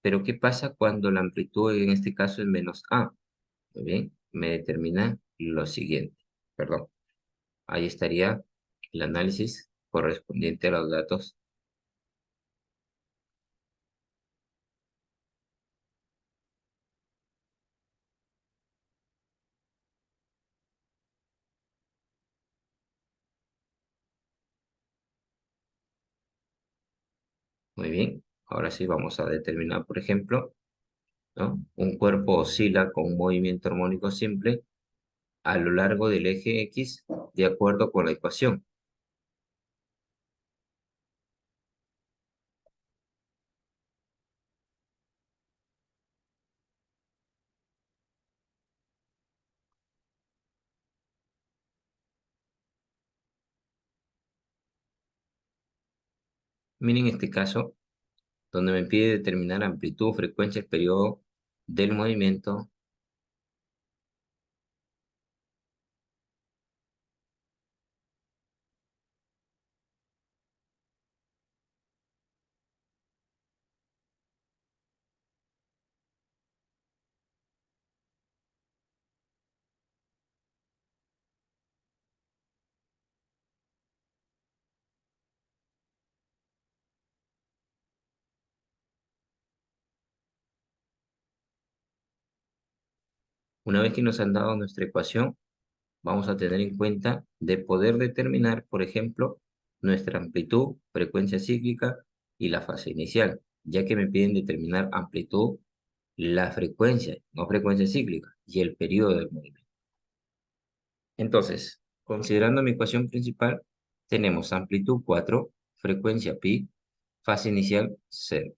Pero ¿qué pasa cuando la amplitud en este caso es menos A? Muy bien, me determina lo siguiente, perdón, ahí estaría el análisis correspondiente a los datos. Muy bien, ahora sí vamos a determinar, por ejemplo, ¿no? Un cuerpo oscila con un movimiento armónico simple a lo largo del eje X de acuerdo con la ecuación. Miren este caso, donde me pide determinar amplitud, frecuencia, el periodo del movimiento. Una vez que nos han dado nuestra ecuación, vamos a tener en cuenta de poder determinar, por ejemplo, nuestra amplitud, frecuencia cíclica y la fase inicial, ya que me piden determinar amplitud, la frecuencia, no frecuencia cíclica, y el periodo del movimiento. Entonces, considerando mi ecuación principal, tenemos amplitud 4, frecuencia pi, fase inicial 0.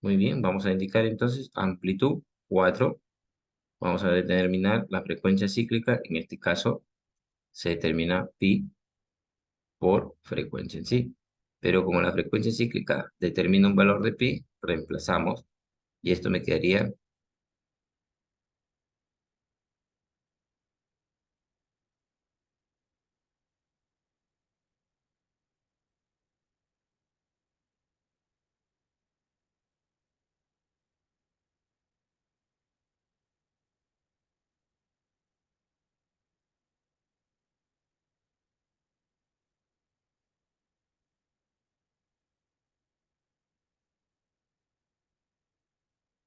Muy bien, vamos a indicar entonces amplitud 4. Vamos a determinar la frecuencia cíclica. En este caso se determina pi por frecuencia en sí. Pero como la frecuencia cíclica determina un valor de pi, reemplazamos y esto me quedaría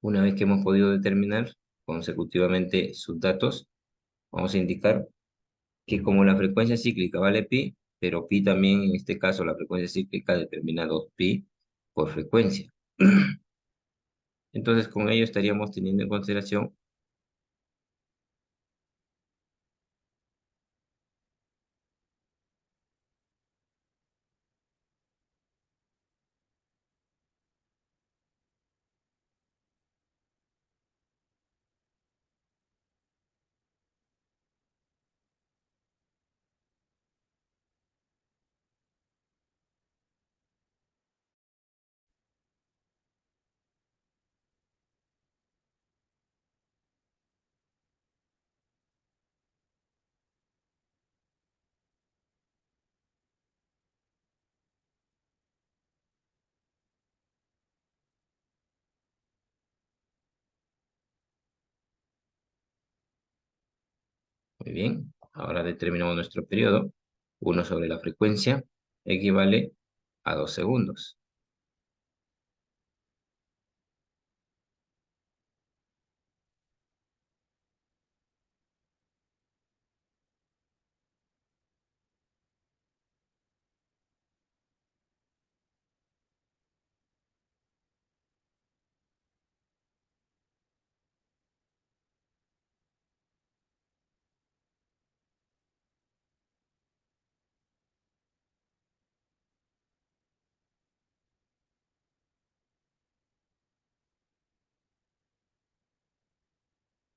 una vez que hemos podido determinar consecutivamente sus datos, vamos a indicar que como la frecuencia cíclica vale pi, pero pi también en este caso la frecuencia cíclica determina 2pi por frecuencia. Entonces con ello estaríamos teniendo en consideración, muy bien, ahora determinamos nuestro periodo, 1 sobre la frecuencia equivale a 2 segundos.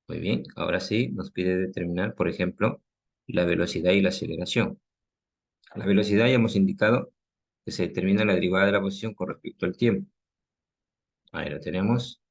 Muy bien, ahora sí nos pide determinar, por ejemplo, la velocidad y la aceleración. La velocidad ya hemos indicado que se determina la derivada de la posición con respecto al tiempo. Ahí lo tenemos.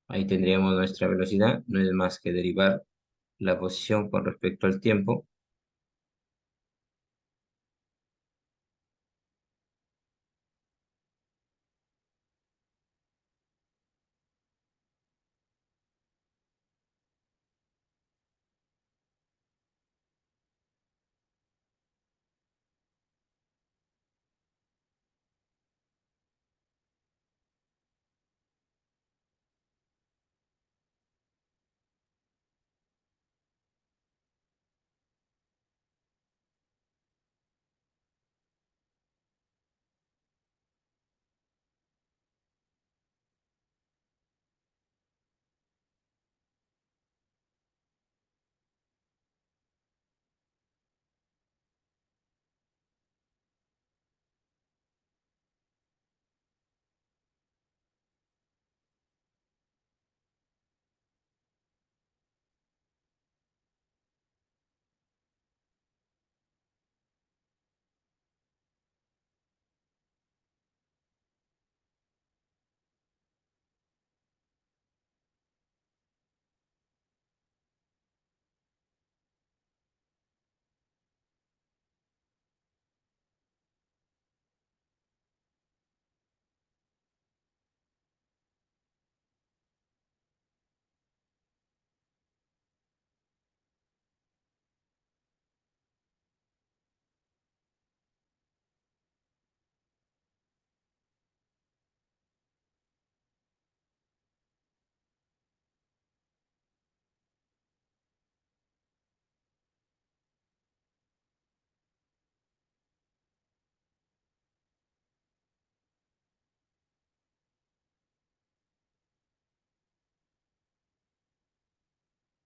Ahí tendríamos nuestra velocidad. No es más que derivar la posición con respecto al tiempo.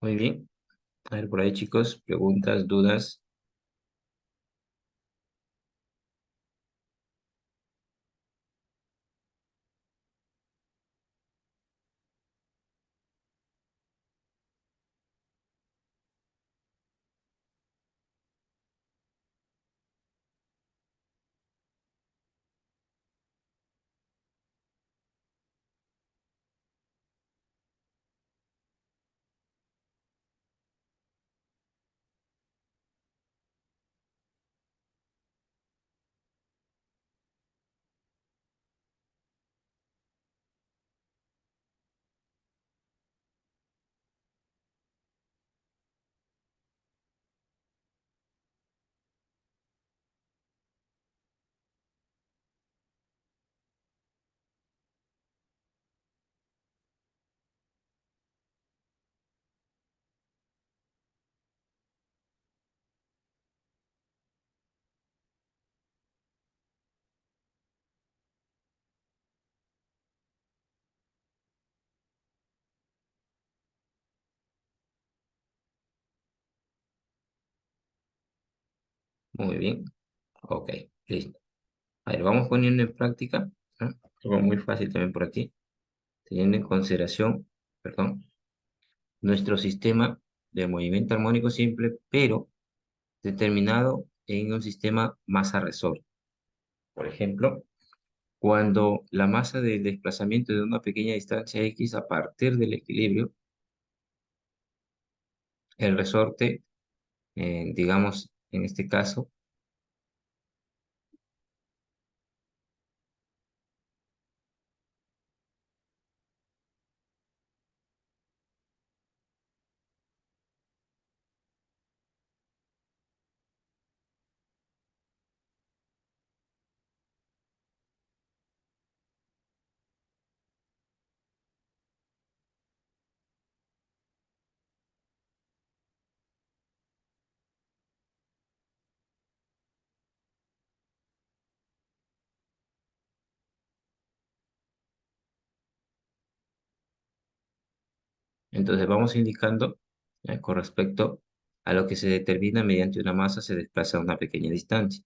Muy bien. A ver, por ahí, chicos, preguntas, dudas. Muy bien. Ok, listo. A ver, vamos poniendo en práctica, ¿no? Algo muy fácil también por aquí, teniendo en consideración, perdón, nuestro sistema de movimiento armónico simple, pero determinado en un sistema masa-resorte. Por ejemplo, cuando la masa del desplazamiento de una pequeña distancia x a partir del equilibrio, el resorte, digamos, en este caso, entonces vamos indicando, con respecto a lo que se determina mediante una masa se desplaza a una pequeña distancia.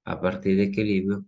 A partir de equilibrio,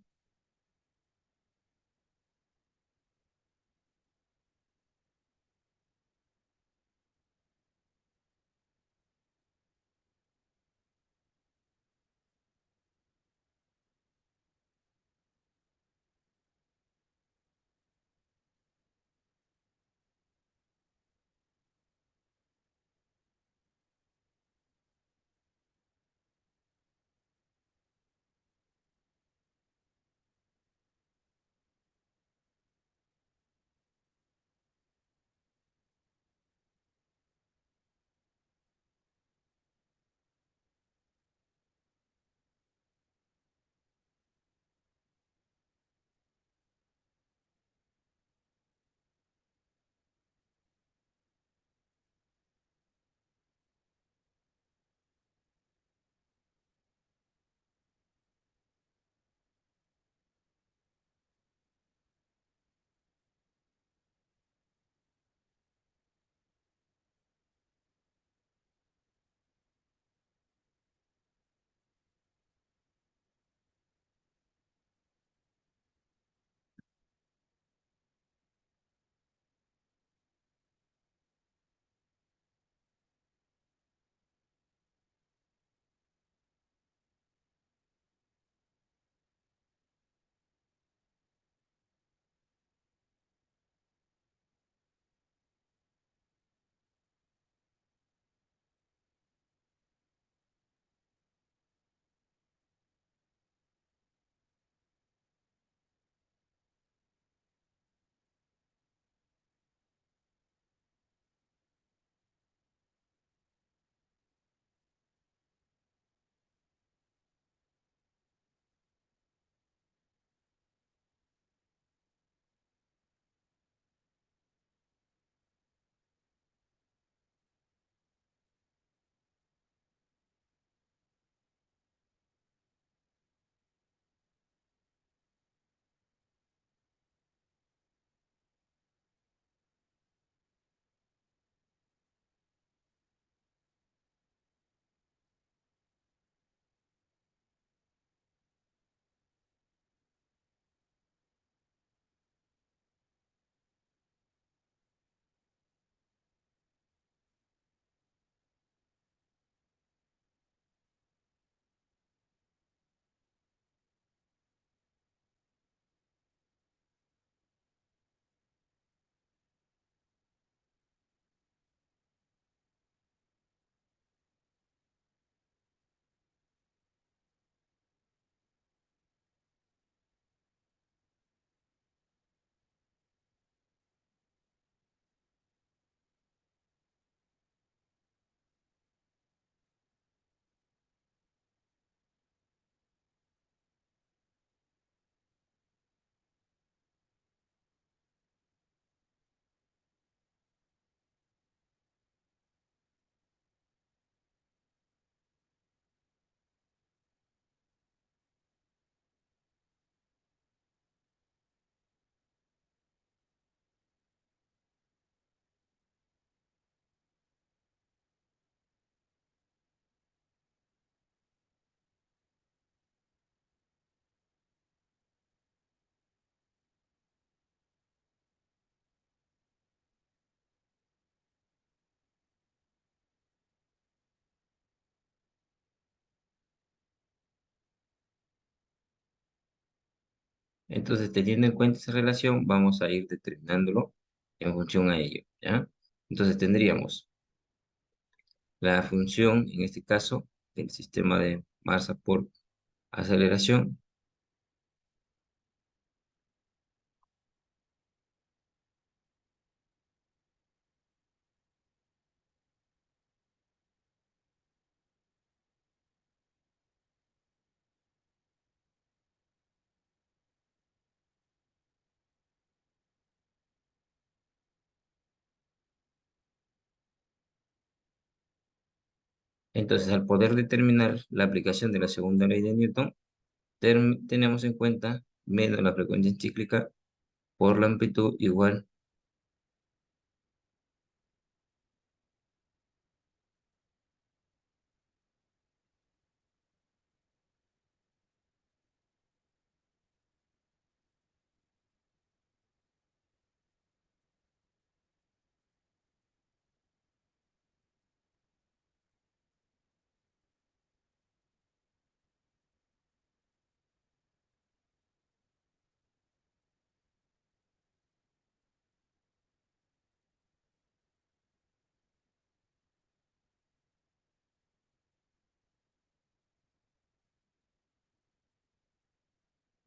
Entonces, teniendo en cuenta esa relación, vamos a ir determinándolo en función a ello, ¿ya? Entonces, tendríamos la función, en este caso, del sistema de masa por aceleración. Entonces, al poder determinar la aplicación de la segunda ley de Newton, tenemos en cuenta menos la frecuencia cíclica por la amplitud igual.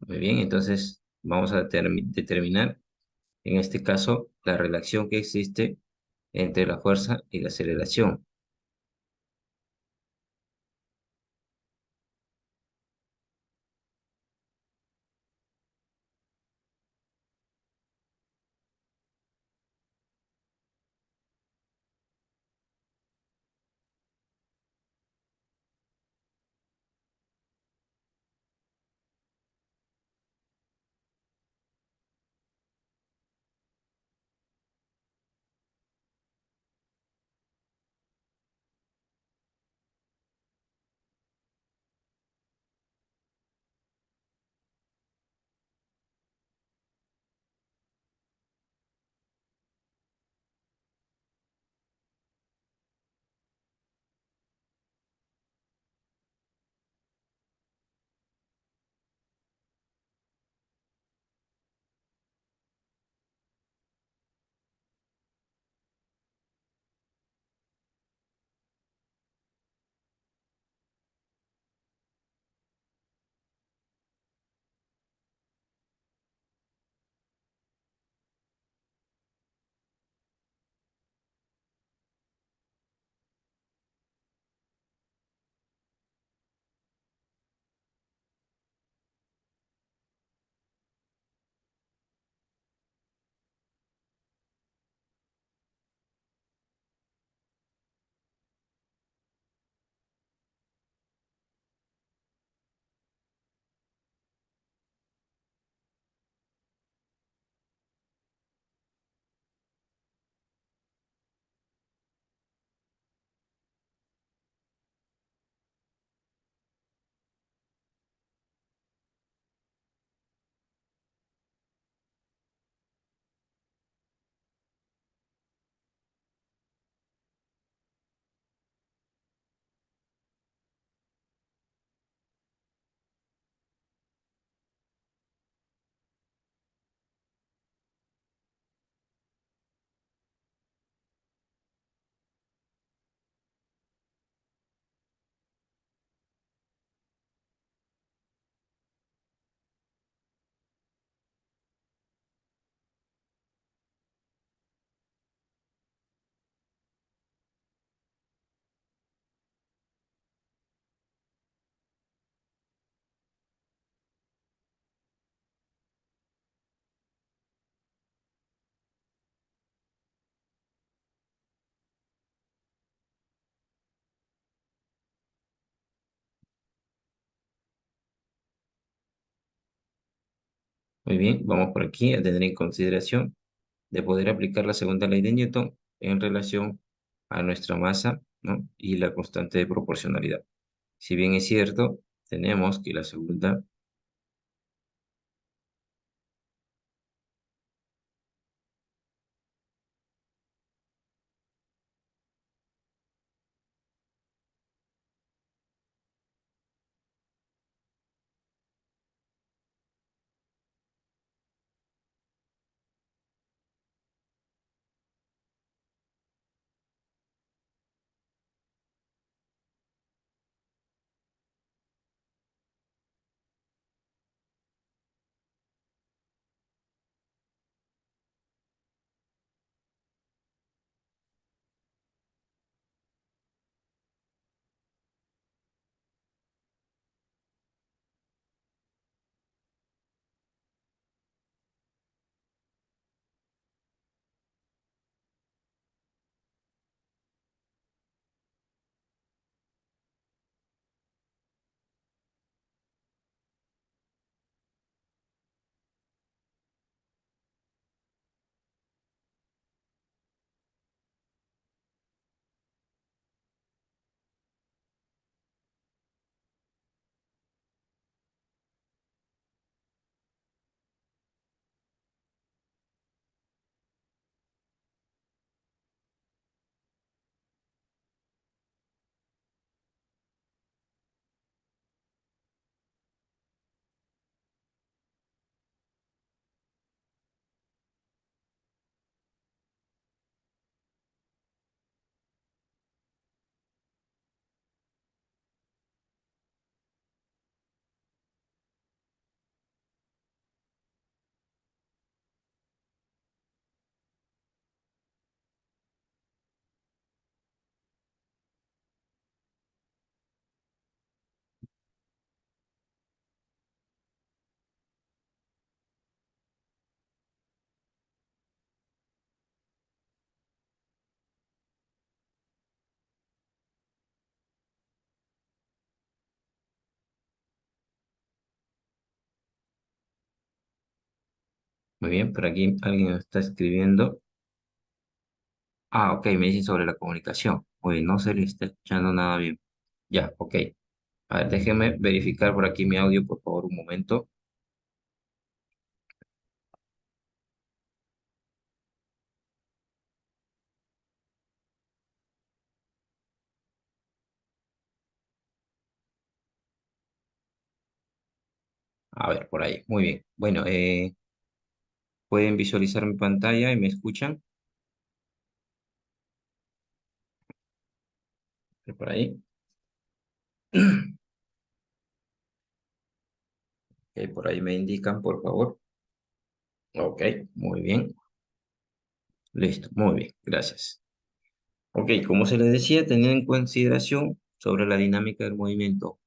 Muy bien, entonces vamos a determinar, en este caso, la relación que existe entre la fuerza y la aceleración. Muy bien, vamos por aquí a tener en consideración de poder aplicar la segunda ley de Newton en relación a nuestra masa, ¿no? Y la constante de proporcionalidad. Si bien es cierto, tenemos que la segunda Muy bien, por aquí alguien me está escribiendo. Ah, ok, me dicen sobre la comunicación. Oye, no se le está escuchando nada bien. Ya, ok. A ver, déjeme verificar por aquí mi audio, por favor, un momento. A ver, por ahí. Muy bien. Bueno, pueden visualizar mi pantalla y me escuchan. Por ahí. Ok, por ahí me indican, por favor. Ok, muy bien. Listo, muy bien, gracias. Ok, como se les decía, teniendo en consideración sobre la dinámica del movimiento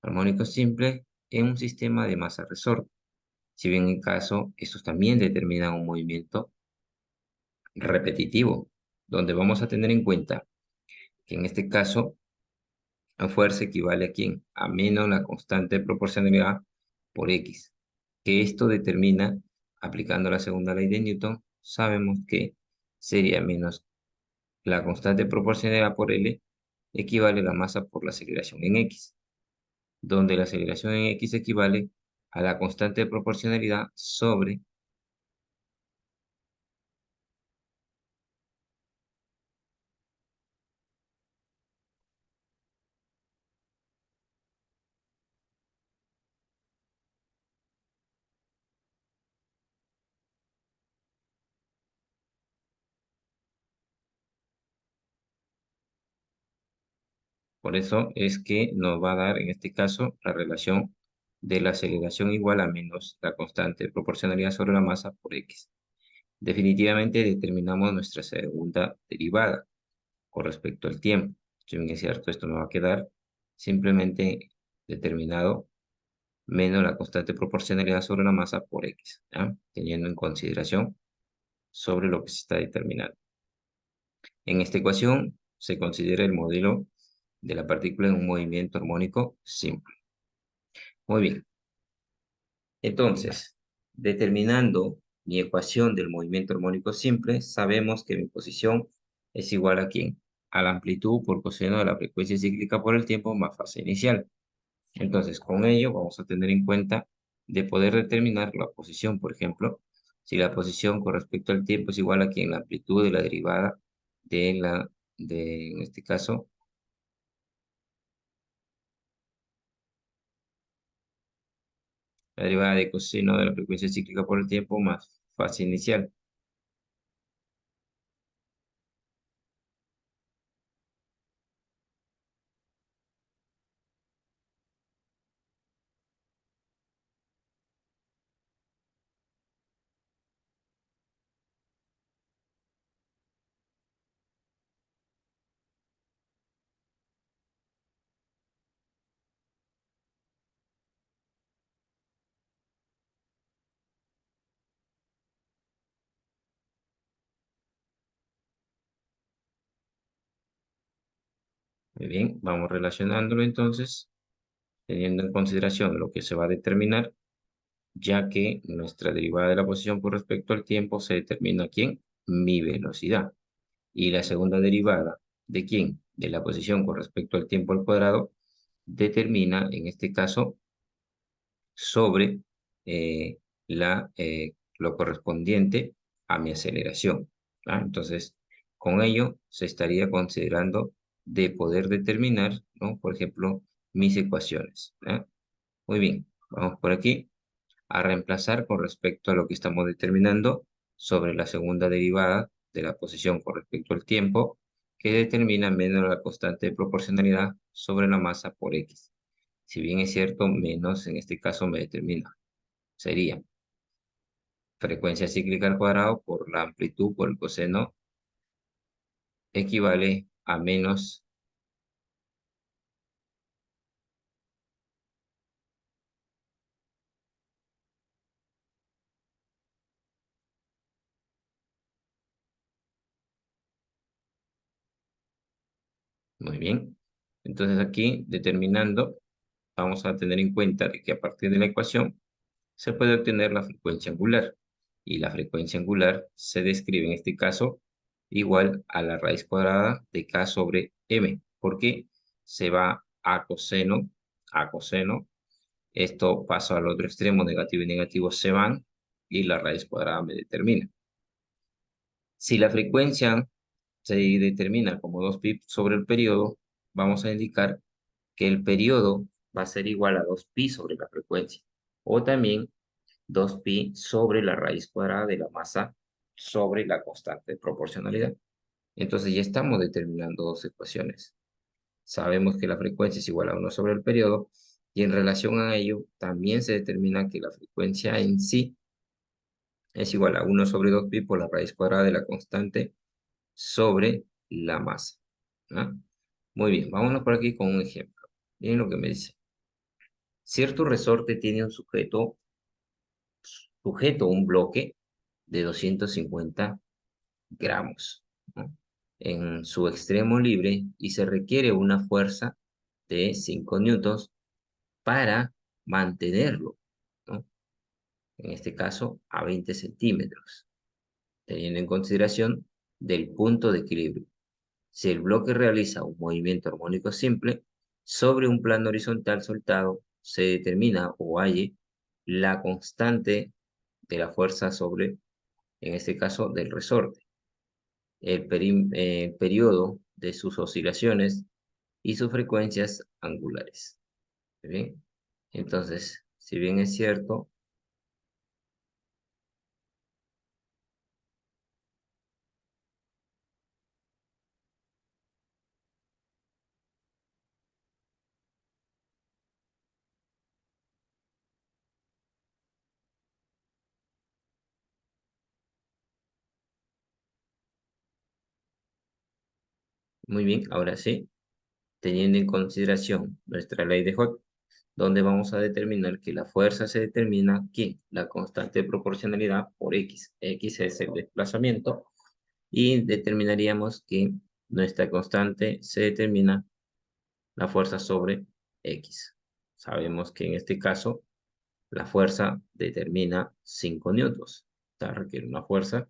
armónico simple en un sistema de masa resorte. Si bien en caso, estos también determinan un movimiento repetitivo, donde vamos a tener en cuenta que en este caso, la fuerza equivale a quién? A menos la constante de proporcionalidad por X, que esto determina, aplicando la segunda ley de Newton, sabemos que sería menos la constante de proporcionalidad por L equivale a la masa por la aceleración en X, donde la aceleración en X equivale a la constante de proporcionalidad sobre. Por eso es que nos va a dar en este caso la relación de la aceleración igual a menos la constante de proporcionalidad sobre la masa por X. Definitivamente determinamos nuestra segunda derivada con respecto al tiempo. Si bien es cierto, esto me va a quedar simplemente determinado menos la constante de proporcionalidad sobre la masa por X, ¿ya? Teniendo en consideración sobre lo que se está determinando. En esta ecuación se considera el modelo de la partícula en un movimiento armónico simple. Muy bien. Entonces, determinando mi ecuación del movimiento armónico simple, sabemos que mi posición es igual a ¿quién? A la amplitud por coseno de la frecuencia cíclica por el tiempo más fase inicial. Entonces, con ello vamos a tener en cuenta de poder determinar la posición, por ejemplo, si la posición con respecto al tiempo es igual a ¿quién? La amplitud de la derivada en este caso, la derivada de coseno de la frecuencia cíclica por el tiempo más fase inicial. Muy bien, vamos relacionándolo entonces, teniendo en consideración lo que se va a determinar, ya que nuestra derivada de la posición con respecto al tiempo se determina ¿quién? Mi velocidad. Y la segunda derivada, ¿de quién? De la posición con respecto al tiempo al cuadrado, determina, en este caso, sobre lo correspondiente a mi aceleración. ¿Ah? Entonces, con ello se estaría considerando de poder determinar, ¿no? Por ejemplo, mis ecuaciones. ¿Ah? Muy bien, vamos por aquí a reemplazar con respecto a lo que estamos determinando sobre la segunda derivada de la posición con respecto al tiempo, que determina menos la constante de proporcionalidad sobre la masa por X. Si bien es cierto, menos en este caso me determina. Sería frecuencia cíclica al cuadrado por la amplitud por el coseno equivale a menos. Muy bien. Entonces aquí, determinando, vamos a tener en cuenta de que a partir de la ecuación se puede obtener la frecuencia angular. y la frecuencia angular se describe en este caso igual a la raíz cuadrada de K sobre M, porque se va a coseno, esto pasa al otro extremo, negativo y negativo se van, y la raíz cuadrada me determina. Si la frecuencia se determina como 2pi sobre el periodo, vamos a indicar que el periodo va a ser igual a 2pi sobre la frecuencia, o también 2pi sobre la raíz cuadrada de la masa sobre la constante de proporcionalidad. Entonces ya estamos determinando dos ecuaciones. Sabemos que la frecuencia es igual a 1 sobre el periodo, y en relación a ello también se determina que la frecuencia en sí es igual a 1 sobre 2pi por la raíz cuadrada de la constante sobre la masa. ¿Ah? Muy bien, vámonos por aquí con un ejemplo. Miren lo que me dice. Cierto resorte tiene un un bloque de 250 gramos, ¿no?, en su extremo libre, y se requiere una fuerza de 5 newtons para mantenerlo, ¿no?, en este caso a 20 centímetros, teniendo en consideración del punto de equilibrio. Si el bloque realiza un movimiento armónico simple sobre un plano horizontal soltado, se determina o halle la constante de la fuerza sobre, en este caso, del resorte, el periodo de sus oscilaciones y sus frecuencias angulares. ¿Bien? Entonces, si bien es cierto, muy bien, ahora sí, teniendo en consideración nuestra ley de Hooke, donde vamos a determinar que la fuerza se determina que la constante de proporcionalidad por X. X es el desplazamiento, y determinaríamos que nuestra constante se determina la fuerza sobre X. Sabemos que en este caso la fuerza determina 5 newtons. O sea, requiere una fuerza.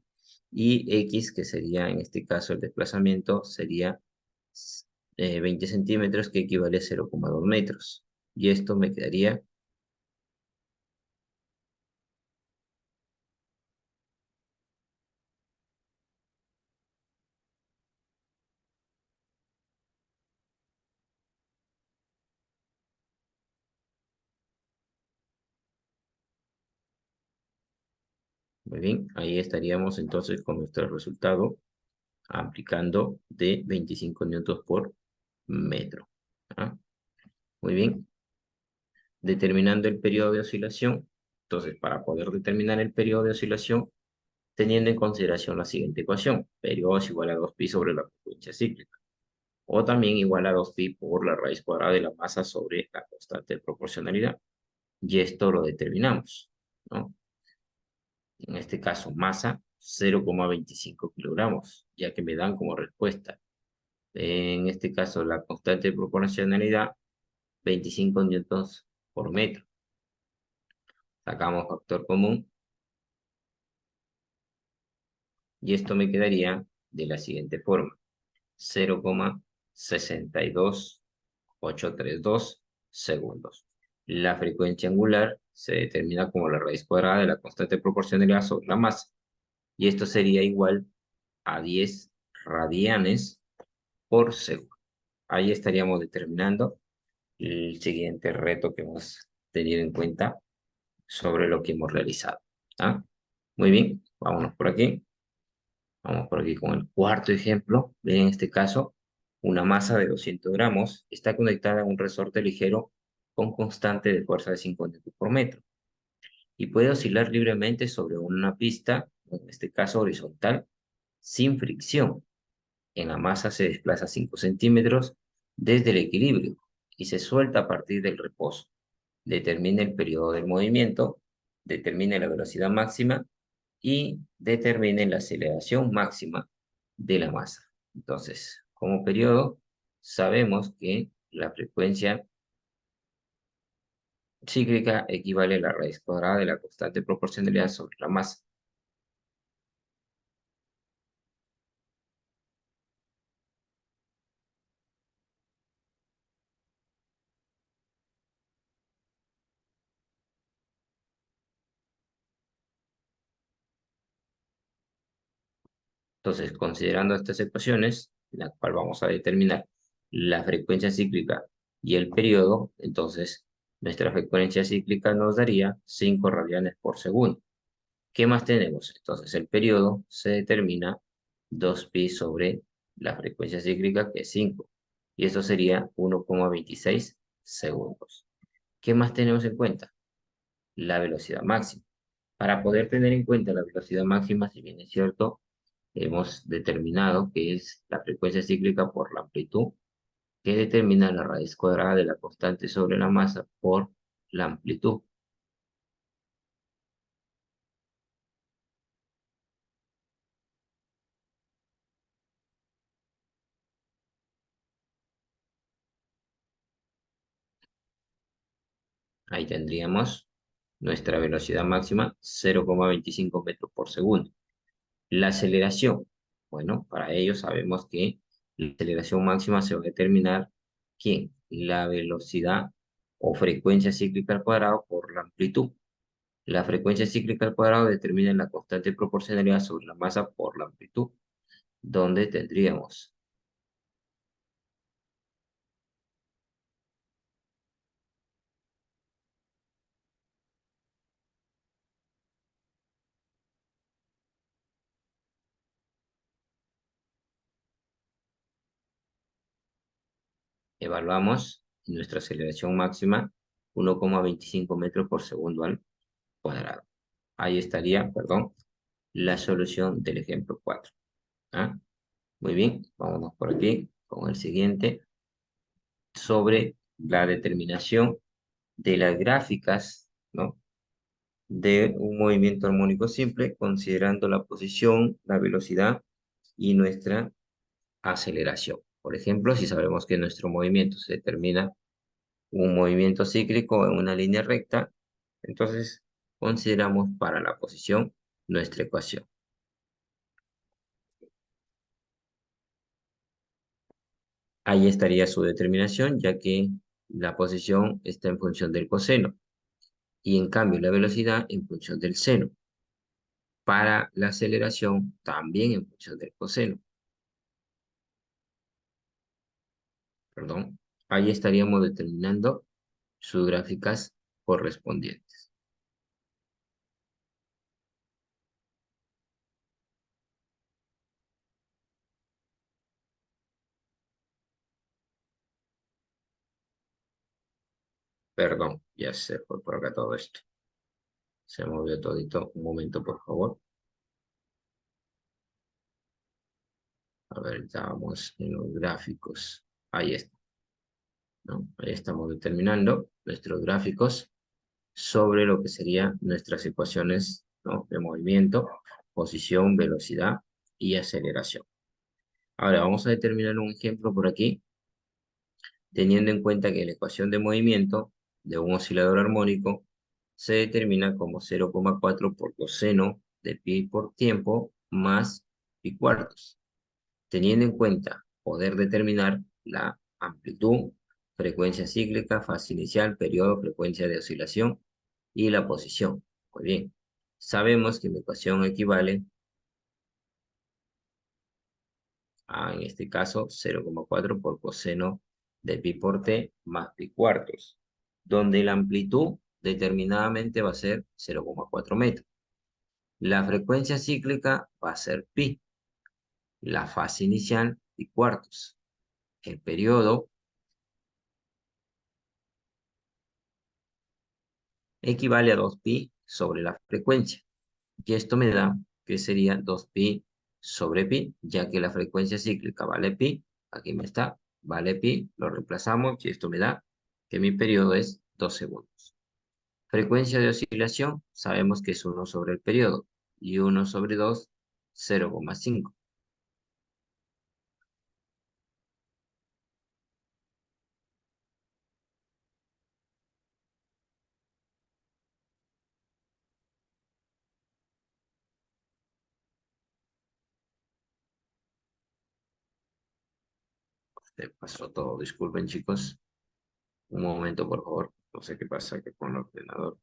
Y X, que sería en este caso el desplazamiento, sería 20 centímetros, que equivale a 0,2 metros. Y esto me quedaría muy bien. Ahí estaríamos entonces con nuestro resultado aplicando de 25 newtons por metro. ¿Ah? Muy bien. Determinando el periodo de oscilación. Entonces, para poder determinar el periodo de oscilación, teniendo en consideración la siguiente ecuación: periodo es igual a 2pi sobre la frecuencia cíclica, o también igual a 2pi por la raíz cuadrada de la masa sobre la constante de proporcionalidad. Y esto lo determinamos, ¿no? En este caso, masa 0,25 kilogramos, ya que me dan como respuesta, en este caso, la constante de proporcionalidad, 25 newtons por metro. Sacamos factor común, y esto me quedaría de la siguiente forma: 0,62832 segundos. La frecuencia angular se determina como la raíz cuadrada de la constante de proporcionalidad sobre la masa, y esto sería igual a 10 radianes por segundo. Ahí estaríamos determinando el siguiente reto que hemos tenido en cuenta sobre lo que hemos realizado. ¿Ah? Muy bien, vámonos por aquí. Vamos por aquí con el cuarto ejemplo. Ven, en este caso, una masa de 200 gramos está conectada a un resorte ligero con constante de fuerza de 5 newtons por metro, y puede oscilar libremente sobre una pista, en este caso horizontal, sin fricción. En la masa se desplaza 5 centímetros desde el equilibrio y se suelta a partir del reposo. Determina el periodo del movimiento, determine la velocidad máxima y determine la aceleración máxima de la masa. Entonces, como periodo, sabemos que la frecuencia cíclica equivale a la raíz cuadrada de la constante de proporcionalidad sobre la masa. Entonces, considerando estas ecuaciones, en la cual vamos a determinar la frecuencia cíclica y el periodo, entonces nuestra frecuencia cíclica nos daría 5 radianes por segundo. ¿Qué más tenemos? Entonces, el periodo se determina 2pi sobre la frecuencia cíclica, que es 5. Y eso sería 1,26 segundos. ¿Qué más tenemos en cuenta? La velocidad máxima. Para poder tener en cuenta la velocidad máxima, si bien es cierto, hemos determinado que es la frecuencia cíclica por la amplitud, que determina la raíz cuadrada de la constante sobre la masa por la amplitud. Ahí tendríamos nuestra velocidad máxima, 0,25 metros por segundo. La aceleración. Bueno, para ello sabemos que la aceleración máxima se va a determinar, ¿quién? La velocidad o frecuencia cíclica al cuadrado por la amplitud. La frecuencia cíclica al cuadrado determina la constante de proporcionalidad sobre la masa por la amplitud, donde tendríamos, evaluamos nuestra aceleración máxima, 1,25 metros por segundo al cuadrado. Ahí estaría, perdón, la solución del ejemplo 4. ¿Ah? Muy bien, vámonos por aquí con el siguiente, sobre la determinación de las gráficas, ¿no?, de un movimiento armónico simple, considerando la posición, la velocidad y nuestra aceleración. Por ejemplo, si sabemos que nuestro movimiento se determina un movimiento cíclico en una línea recta, entonces consideramos para la posición nuestra ecuación. Ahí estaría su determinación, ya que la posición está en función del coseno y en cambio la velocidad en función del seno. Para la aceleración también en función del coseno. Perdón. Ahí estaríamos determinando sus gráficas correspondientes. Perdón, ya se fue por acá todo esto. Se movió todito. Un momento, por favor. A ver, estábamos en los gráficos. Ahí está, ¿no? Ahí estamos determinando nuestros gráficos sobre lo que serían nuestras ecuaciones, ¿no?, de movimiento, posición, velocidad y aceleración. Ahora vamos a determinar un ejemplo por aquí, teniendo en cuenta que la ecuación de movimiento de un oscilador armónico se determina como 0,4 por coseno de pi por tiempo más pi cuartos, teniendo en cuenta poder determinar la amplitud, frecuencia cíclica, fase inicial, periodo, frecuencia de oscilación y la posición. Muy bien, sabemos que mi ecuación equivale a, en este caso, 0,4 por coseno de pi por t más pi cuartos, donde la amplitud determinadamente va a ser 0,4 metros. La frecuencia cíclica va a ser pi, la fase inicial pi cuartos, el periodo equivale a 2pi sobre la frecuencia. Y esto me da que sería 2pi sobre pi, ya que la frecuencia cíclica vale pi, aquí me está, vale pi, lo reemplazamos y esto me da que mi periodo es 2 segundos. Frecuencia de oscilación, sabemos que es 1 sobre el periodo, y 1 sobre 2, 0,5. Se pasó todo, disculpen chicos. Un momento, por favor. No sé qué pasa aquí con el ordenador.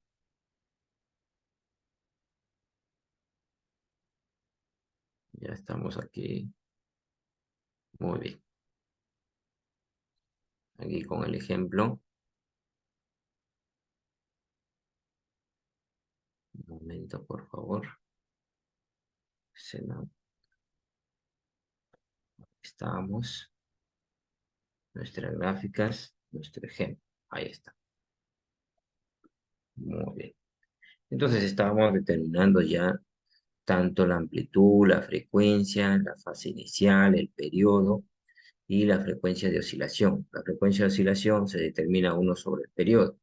Ya estamos aquí. Muy bien. Aquí con el ejemplo. Un momento, por favor. Estamos. Nuestras gráficas, nuestro ejemplo. Ahí está. Muy bien. Entonces estábamos determinando ya tanto la amplitud, la frecuencia, la fase inicial, el periodo y la frecuencia de oscilación. La frecuencia de oscilación se determina uno sobre el periodo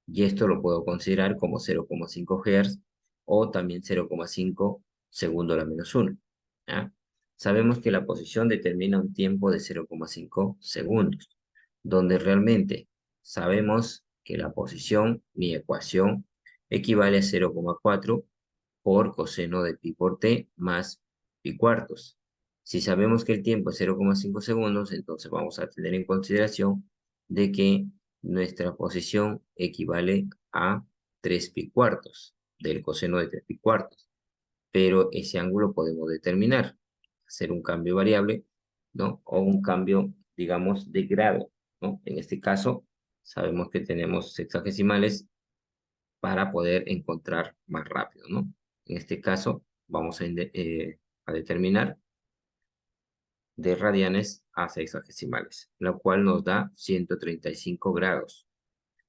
y esto lo puedo considerar como 0,5 Hz o también 0,5 segundo a la menos 1. ¿Ya? Sabemos que la posición determina un tiempo de 0,5 segundos, donde realmente sabemos que la posición, mi ecuación, equivale a 0,4 por coseno de pi por t más pi cuartos. Si sabemos que el tiempo es 0,5 segundos, entonces vamos a tener en consideración de que nuestra posición equivale a 3 pi cuartos del coseno de 3 pi cuartos. Pero ese ángulo podemos determinar, hacer un cambio variable, ¿no? O un cambio, digamos, de grado, ¿no? En este caso, sabemos que tenemos sexagesimales para poder encontrar más rápido, ¿no? En este caso, vamos a determinar de radianes a sexagesimales, lo cual nos da 135 grados.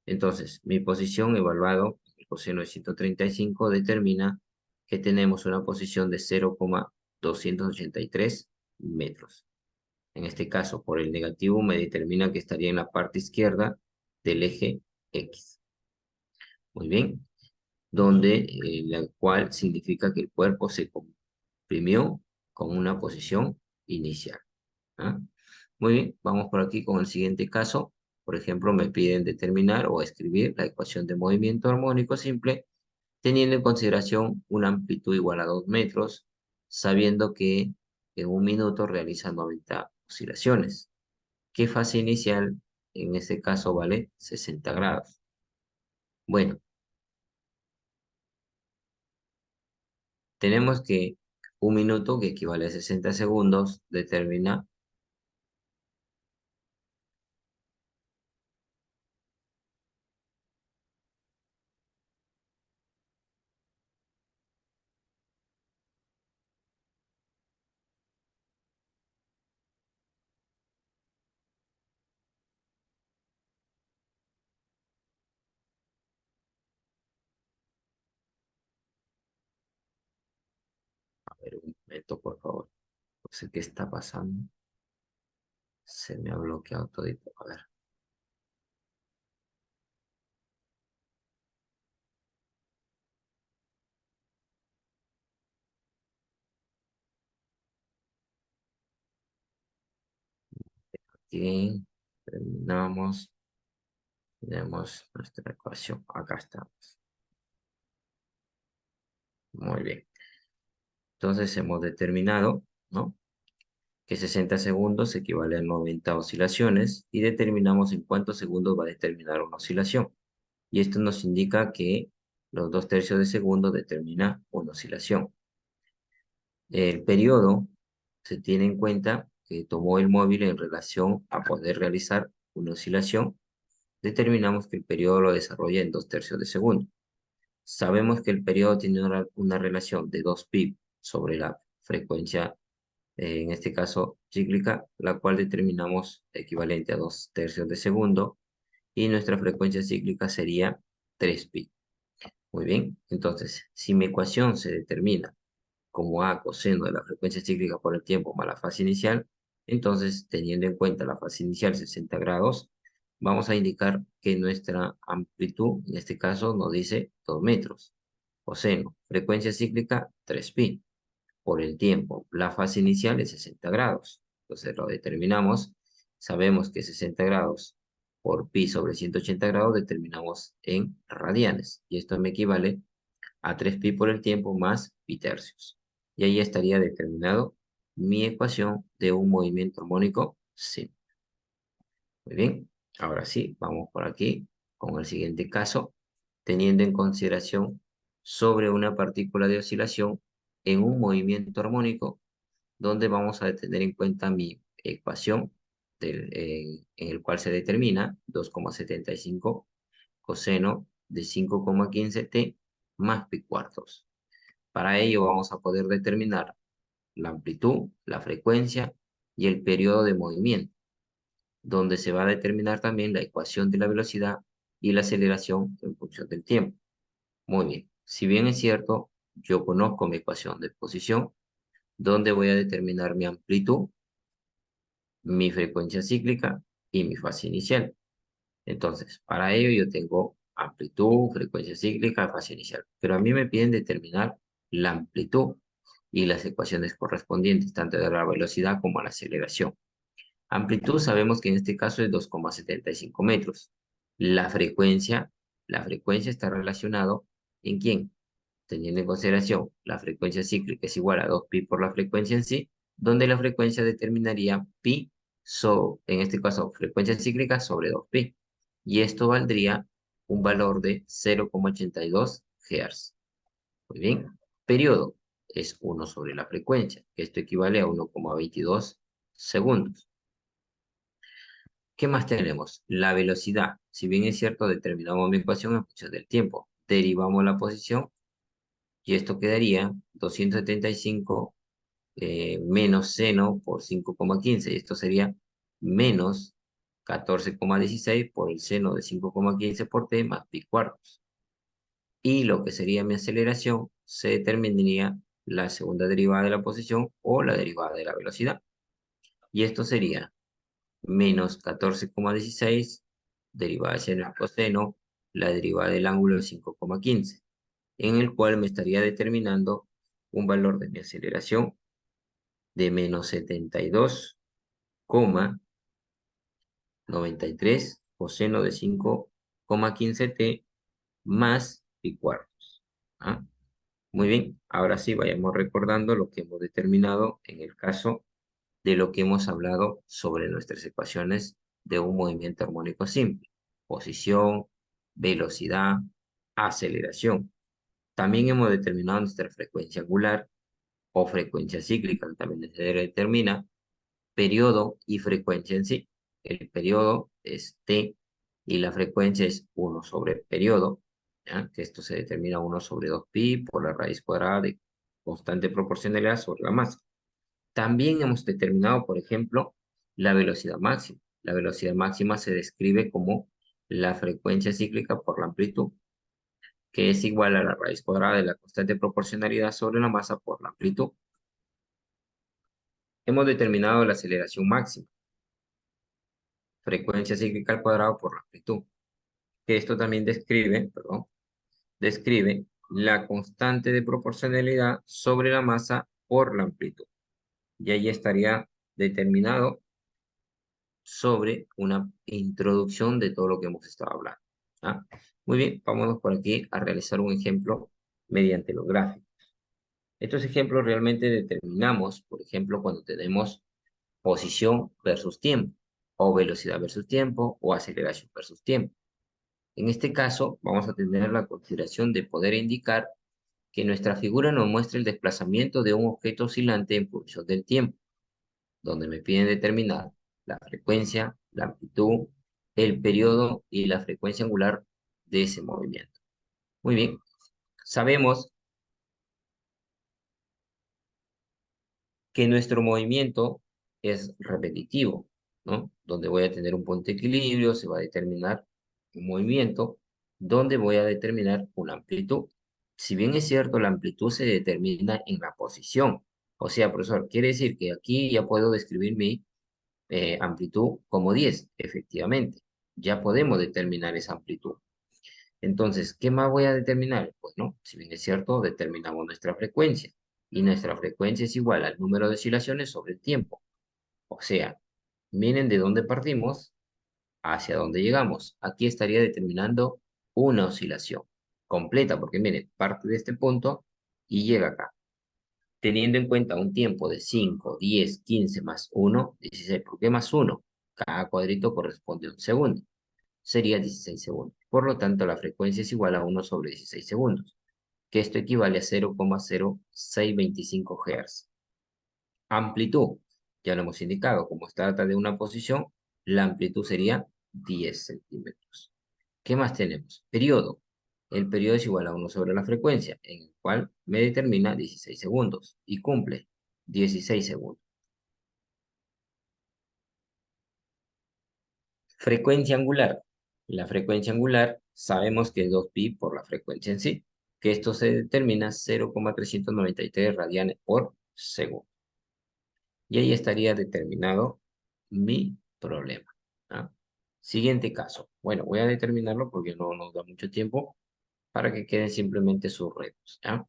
Entonces, mi posición evaluado, el coseno de 135, determina que tenemos una posición de 0,283 metros. En este caso, por el negativo, me determina que estaría en la parte izquierda del eje X. Muy bien, donde la cual significa que el cuerpo se comprimió con una posición inicial. ¿Ah? Muy bien, vamos por aquí con el siguiente caso. Por ejemplo, me piden determinar o escribir la ecuación de movimiento armónico simple, teniendo en consideración una amplitud igual a 2 metros, sabiendo que en un minuto realiza 90 oscilaciones. ¿Qué fase inicial en este caso vale 60 grados? Bueno, tenemos que un minuto, que equivale a 60 segundos, determina. A ver, un momento, por favor. No sé qué está pasando. Se me ha bloqueado todito. A ver. Aquí terminamos. Tenemos nuestra ecuación. Acá estamos. Muy bien. Entonces hemos determinado, ¿no? Que 60 segundos equivale a 90 oscilaciones y determinamos en cuántos segundos va a determinar una oscilación. Y esto nos indica que los 2/3 de segundo determina una oscilación. El periodo se tiene en cuenta que tomó el móvil en relación a poder realizar una oscilación. Determinamos que el periodo lo desarrolla en 2/3 de segundo. Sabemos que el periodo tiene una relación de 2π sobre la frecuencia, en este caso cíclica, la cual determinamos equivalente a 2/3 de segundo, y nuestra frecuencia cíclica sería 3π. Muy bien, entonces, si mi ecuación se determina como A coseno de la frecuencia cíclica por el tiempo más la fase inicial, entonces, teniendo en cuenta la fase inicial 60 grados, vamos a indicar que nuestra amplitud, en este caso, nos dice 2 metros. Coseno, frecuencia cíclica 3π. Por el tiempo, la fase inicial es 60 grados. Entonces lo determinamos. Sabemos que 60 grados por pi sobre 180 grados determinamos en radianes. Y esto me equivale a 3π por el tiempo más pi tercios. Y ahí estaría determinado mi ecuación de un movimiento armónico simple. Muy bien, ahora sí, vamos por aquí con el siguiente caso, teniendo en consideración sobre una partícula de oscilación en un movimiento armónico donde vamos a tener en cuenta mi ecuación en el cual se determina 2,75 coseno de 5,15t más pi cuartos. Para ello vamos a poder determinar la amplitud, la frecuencia y el periodo de movimiento, donde se va a determinar también la ecuación de la velocidad y la aceleración en función del tiempo. Muy bien, si bien es cierto, yo conozco mi ecuación de posición, donde voy a determinar mi amplitud, mi frecuencia cíclica y mi fase inicial. Entonces, para ello yo tengo amplitud, frecuencia cíclica, fase inicial. Pero a mí me piden determinar la amplitud y las ecuaciones correspondientes, tanto de la velocidad como a la aceleración. Amplitud sabemos que en este caso es 2,75 metros. La frecuencia está relacionado ¿en quién? Teniendo en consideración la frecuencia cíclica es igual a 2pi por la frecuencia en sí, donde la frecuencia determinaría pi, en este caso frecuencia cíclica sobre 2pi. Y esto valdría un valor de 0,82 Hz. Muy bien. Periodo es 1 sobre la frecuencia, que esto equivale a 1,22 segundos. ¿Qué más tenemos? La velocidad. Si bien es cierto, determinamos mi ecuación en función del tiempo. Derivamos la posición y esto quedaría 275 menos seno por 5,15. Y esto sería menos 14,16 por el seno de 5,15 por t más pi cuartos. Y lo que sería mi aceleración se determinaría la segunda derivada de la posición o la derivada de la velocidad. Y esto sería menos 14,16 derivada de seno y coseno, la derivada del ángulo de 5,15, en el cual me estaría determinando un valor de mi aceleración de menos 72,93 coseno de 5,15t más pi cuartos. ¿Ah? Muy bien, ahora sí vayamos recordando lo que hemos determinado en el caso de lo que hemos hablado sobre nuestras ecuaciones de un movimiento armónico simple. Posición, velocidad, aceleración. También hemos determinado nuestra frecuencia angular o frecuencia cíclica, que también se determina, periodo y frecuencia en sí. El periodo es t y la frecuencia es 1 sobre el periodo, ¿ya? Que esto se determina 1 sobre 2pi por la raíz cuadrada de constante proporcionalidad sobre la masa. También hemos determinado, por ejemplo, la velocidad máxima. La velocidad máxima se describe como la frecuencia cíclica por la amplitud, que es igual a la raíz cuadrada de la constante proporcionalidad sobre la masa por la amplitud. Hemos determinado la aceleración máxima, frecuencia cíclica al cuadrado por la amplitud, que esto también describe la constante de proporcionalidad sobre la masa por la amplitud. Y ahí estaría determinado sobre una introducción de todo lo que hemos estado hablando. ¿Ah? Muy bien, vámonos por aquí a realizar un ejemplo mediante los gráficos. Estos ejemplos realmente determinamos, por ejemplo, cuando tenemos posición versus tiempo, o velocidad versus tiempo, o aceleración versus tiempo. En este caso, vamos a tener la consideración de poder indicar que nuestra figura nos muestra el desplazamiento de un objeto oscilante en función del tiempo, donde me piden determinar la frecuencia, la amplitud, el periodo y la frecuencia angular de ese movimiento. Muy bien, sabemos que nuestro movimiento es repetitivo, ¿no? Donde voy a tener un punto de equilibrio, se va a determinar un movimiento, donde voy a determinar una amplitud. Si bien es cierto, la amplitud se determina en la posición. O sea, profesor, quiere decir que aquí ya puedo describir mi amplitud como 10, efectivamente. Ya podemos determinar esa amplitud. Entonces, ¿qué más voy a determinar? Pues no, si bien es cierto, determinamos nuestra frecuencia. Y nuestra frecuencia es igual al número de oscilaciones sobre el tiempo. O sea, miren de dónde partimos hacia dónde llegamos. Aquí estaría determinando una oscilación completa, porque miren, parte de este punto y llega acá. Teniendo en cuenta un tiempo de 5, 10, 15 más 1, 16. ¿Por qué más 1? Cada cuadrito corresponde a un segundo. Sería 16 segundos. Por lo tanto, la frecuencia es igual a 1 sobre 16 segundos, que esto equivale a 0,0625 Hz. Amplitud, ya lo hemos indicado, como se trata de una posición, la amplitud sería 10 centímetros. ¿Qué más tenemos? Periodo. El periodo es igual a 1 sobre la frecuencia, en el cual me determina 16 segundos y cumple 16 segundos. Frecuencia angular. La frecuencia angular sabemos que es 2pi por la frecuencia en sí, que esto se determina 0,393 radianes por segundo. Y ahí estaría determinado mi problema. ¿Ah? Siguiente caso. Bueno, voy a determinarlo porque no nos da mucho tiempo para que queden simplemente sus retos. ¿Ah?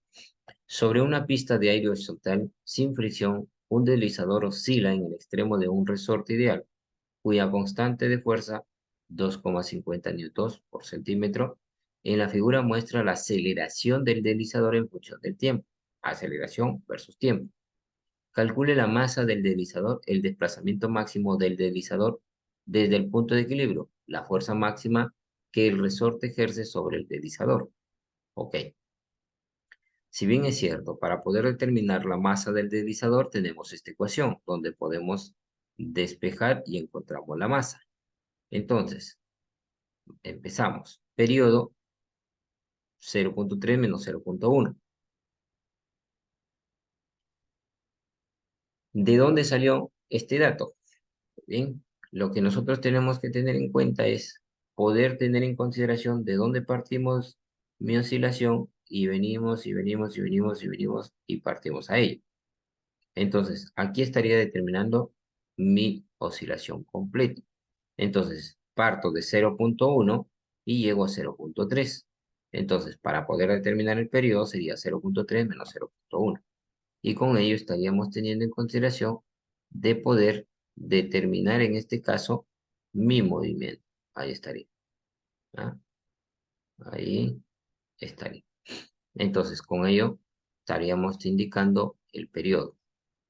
Sobre una pista de aire horizontal sin fricción, un deslizador oscila en el extremo de un resorte ideal, cuya constante de fuerza, 2,50 newtons por centímetro, en la figura muestra la aceleración del deslizador en función del tiempo. Aceleración versus tiempo. Calcule la masa del deslizador, el desplazamiento máximo del deslizador desde el punto de equilibrio, la fuerza máxima que el resorte ejerce sobre el deslizador. Ok. Si bien es cierto, para poder determinar la masa del deslizador tenemos esta ecuación, donde podemos despejar y encontramos la masa. Entonces, empezamos. Periodo 0,3 menos 0,1. ¿De dónde salió este dato? Bien, lo que nosotros tenemos que tener en cuenta es poder tener en consideración de dónde partimos mi oscilación y venimos y venimos y venimos y venimos y partimos a ello. Entonces, aquí estaría determinando mi oscilación completa. Entonces, parto de 0,1 y llego a 0,3. Entonces, para poder determinar el periodo sería 0,3 menos 0,1. Y con ello estaríamos teniendo en consideración de poder determinar en este caso mi movimiento. Ahí estaría. ¿Ah? Ahí estaría. Entonces, con ello estaríamos indicando el periodo.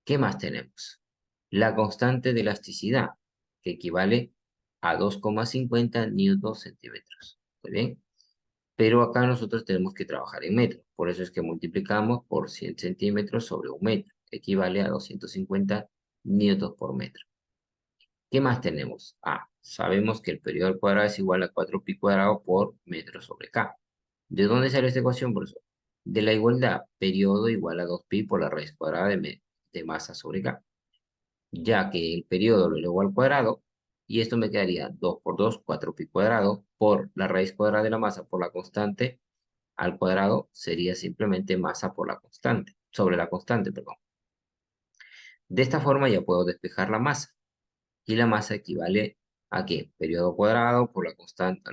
¿Qué más tenemos? La constante de elasticidad, que equivale a 2,50 newtons centímetros. Muy bien. Pero acá nosotros tenemos que trabajar en metros. Por eso es que multiplicamos por 100 centímetros sobre un metro. Equivale a 250 newtons por metro. ¿Qué más tenemos? Sabemos que el periodo al cuadrado es igual a 4pi cuadrado por metro sobre k. ¿De dónde sale esta ecuación, profesor? De la igualdad, periodo igual a 2pi por la raíz cuadrada de masa sobre k. Ya que el periodo lo elevo al cuadrado, y esto me quedaría 2 por 2, 4pi cuadrado, por la raíz cuadrada de la masa por la constante, al cuadrado sería simplemente masa por la constante, sobre la constante, perdón. De esta forma ya puedo despejar la masa. Y la masa equivale a ¿qué? Periodo cuadrado por la constante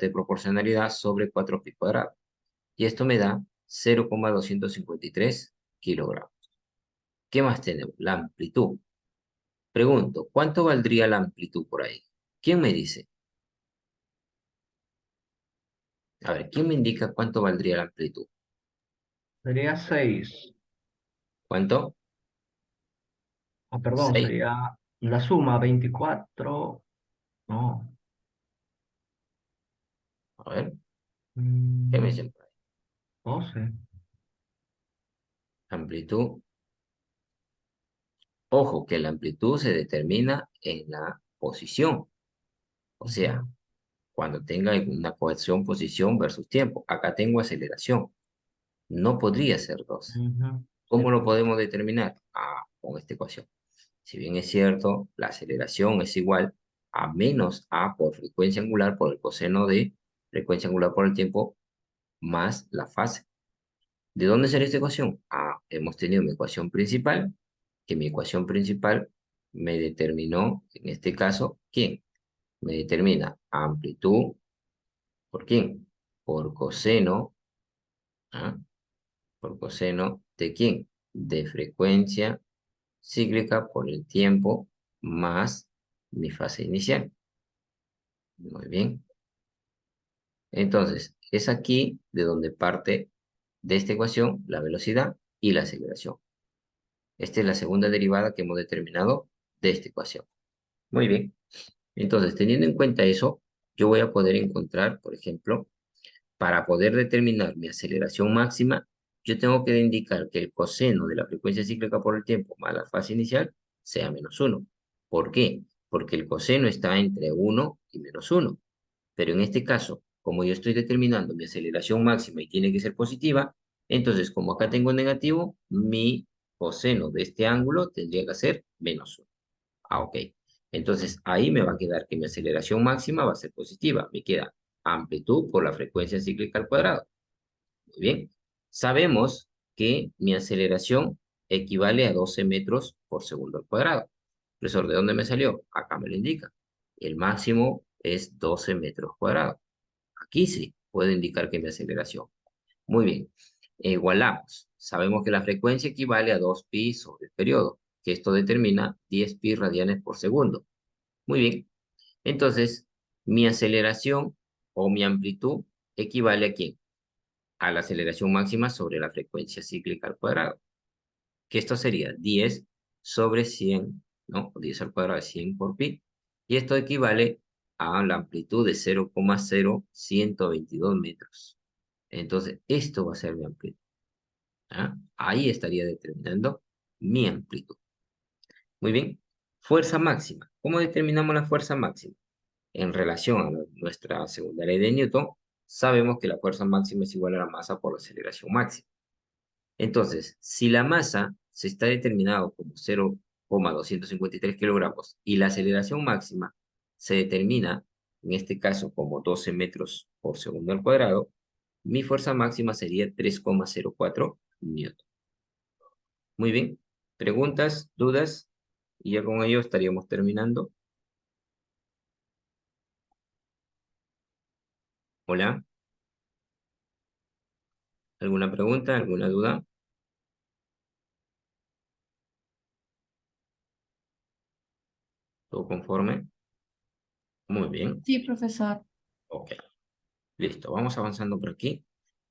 de proporcionalidad sobre 4pi cuadrado. Y esto me da 0,253 kilogramos. ¿Qué más tenemos? La amplitud. Pregunto, ¿cuánto valdría la amplitud por ahí? ¿Quién me dice? A ver, ¿quién me indica cuánto valdría la amplitud? Sería 6. ¿Cuánto? Perdón, 6. sería la suma 24. No. A ver, ¿qué me mm, dicen por ahí? 12. Amplitud. Ojo, que la amplitud se determina en la posición. O sea, Ujú, cuando tenga una ecuación posición versus tiempo. Acá tengo aceleración. No podría ser 2. ujú. Sí, ¿Cómo lo pues. podemos determinar? Con esta ecuación. Si bien es cierto, la aceleración es igual a menos a por frecuencia angular por el coseno de frecuencia angular por el tiempo más la fase. ¿De dónde sale esta ecuación? Hemos tenido mi ecuación principal, que mi ecuación principal me determinó, en este caso, ¿quién? Me determina amplitud, ¿por quién? Por coseno, ¿ah? Por coseno de quién? De frecuencia cíclica por el tiempo más mi fase inicial. Muy bien. Entonces, es aquí de donde parte de esta ecuación la velocidad y la aceleración. Esta es la segunda derivada que hemos determinado de esta ecuación. Muy bien. Entonces, teniendo en cuenta eso, yo voy a poder encontrar, por ejemplo, para poder determinar mi aceleración máxima, yo tengo que indicar que el coseno de la frecuencia cíclica por el tiempo más la fase inicial sea -1. ¿Por qué? Porque el coseno está entre 1 y -1. Pero en este caso, como yo estoy determinando mi aceleración máxima y tiene que ser positiva, entonces como acá tengo negativo, mi coseno de este ángulo tendría que ser -1. Ah, ok. Entonces ahí me va a quedar que mi aceleración máxima va a ser positiva. Me queda amplitud por la frecuencia cíclica al cuadrado. Muy bien. Sabemos que mi aceleración equivale a 12 metros por segundo al cuadrado. Profesor, ¿de dónde me salió? Acá me lo indica. El máximo es 12 metros cuadrados. Aquí sí puedo indicar que mi aceleración. Muy bien. Igualamos. Sabemos que la frecuencia equivale a 2pi sobre el periodo, que esto determina 10pi radianes por segundo. Muy bien. Entonces, mi aceleración o mi amplitud equivale a ¿quién? A la aceleración máxima sobre la frecuencia cíclica al cuadrado, que esto sería 10 sobre 100, ¿no? 10 al cuadrado es 100 por pi, y esto equivale a la amplitud de 0,0122 metros. Entonces, esto va a ser mi amplitud. ¿Ah? Ahí estaría determinando mi amplitud. Muy bien. Fuerza máxima. ¿Cómo determinamos la fuerza máxima? En relación a nuestra segunda ley de Newton, sabemos que la fuerza máxima es igual a la masa por la aceleración máxima. Entonces, si la masa se está determinado como 0,253 kilogramos y la aceleración máxima se determina, en este caso, como 12 metros por segundo al cuadrado, mi fuerza máxima sería 3,04 newton. Muy bien. ¿Preguntas? ¿Dudas? Y ya con ello estaríamos terminando. Hola. ¿Alguna pregunta? ¿Alguna duda? ¿Todo conforme? Muy bien. Sí, profesor. Ok. Listo. Vamos avanzando por aquí.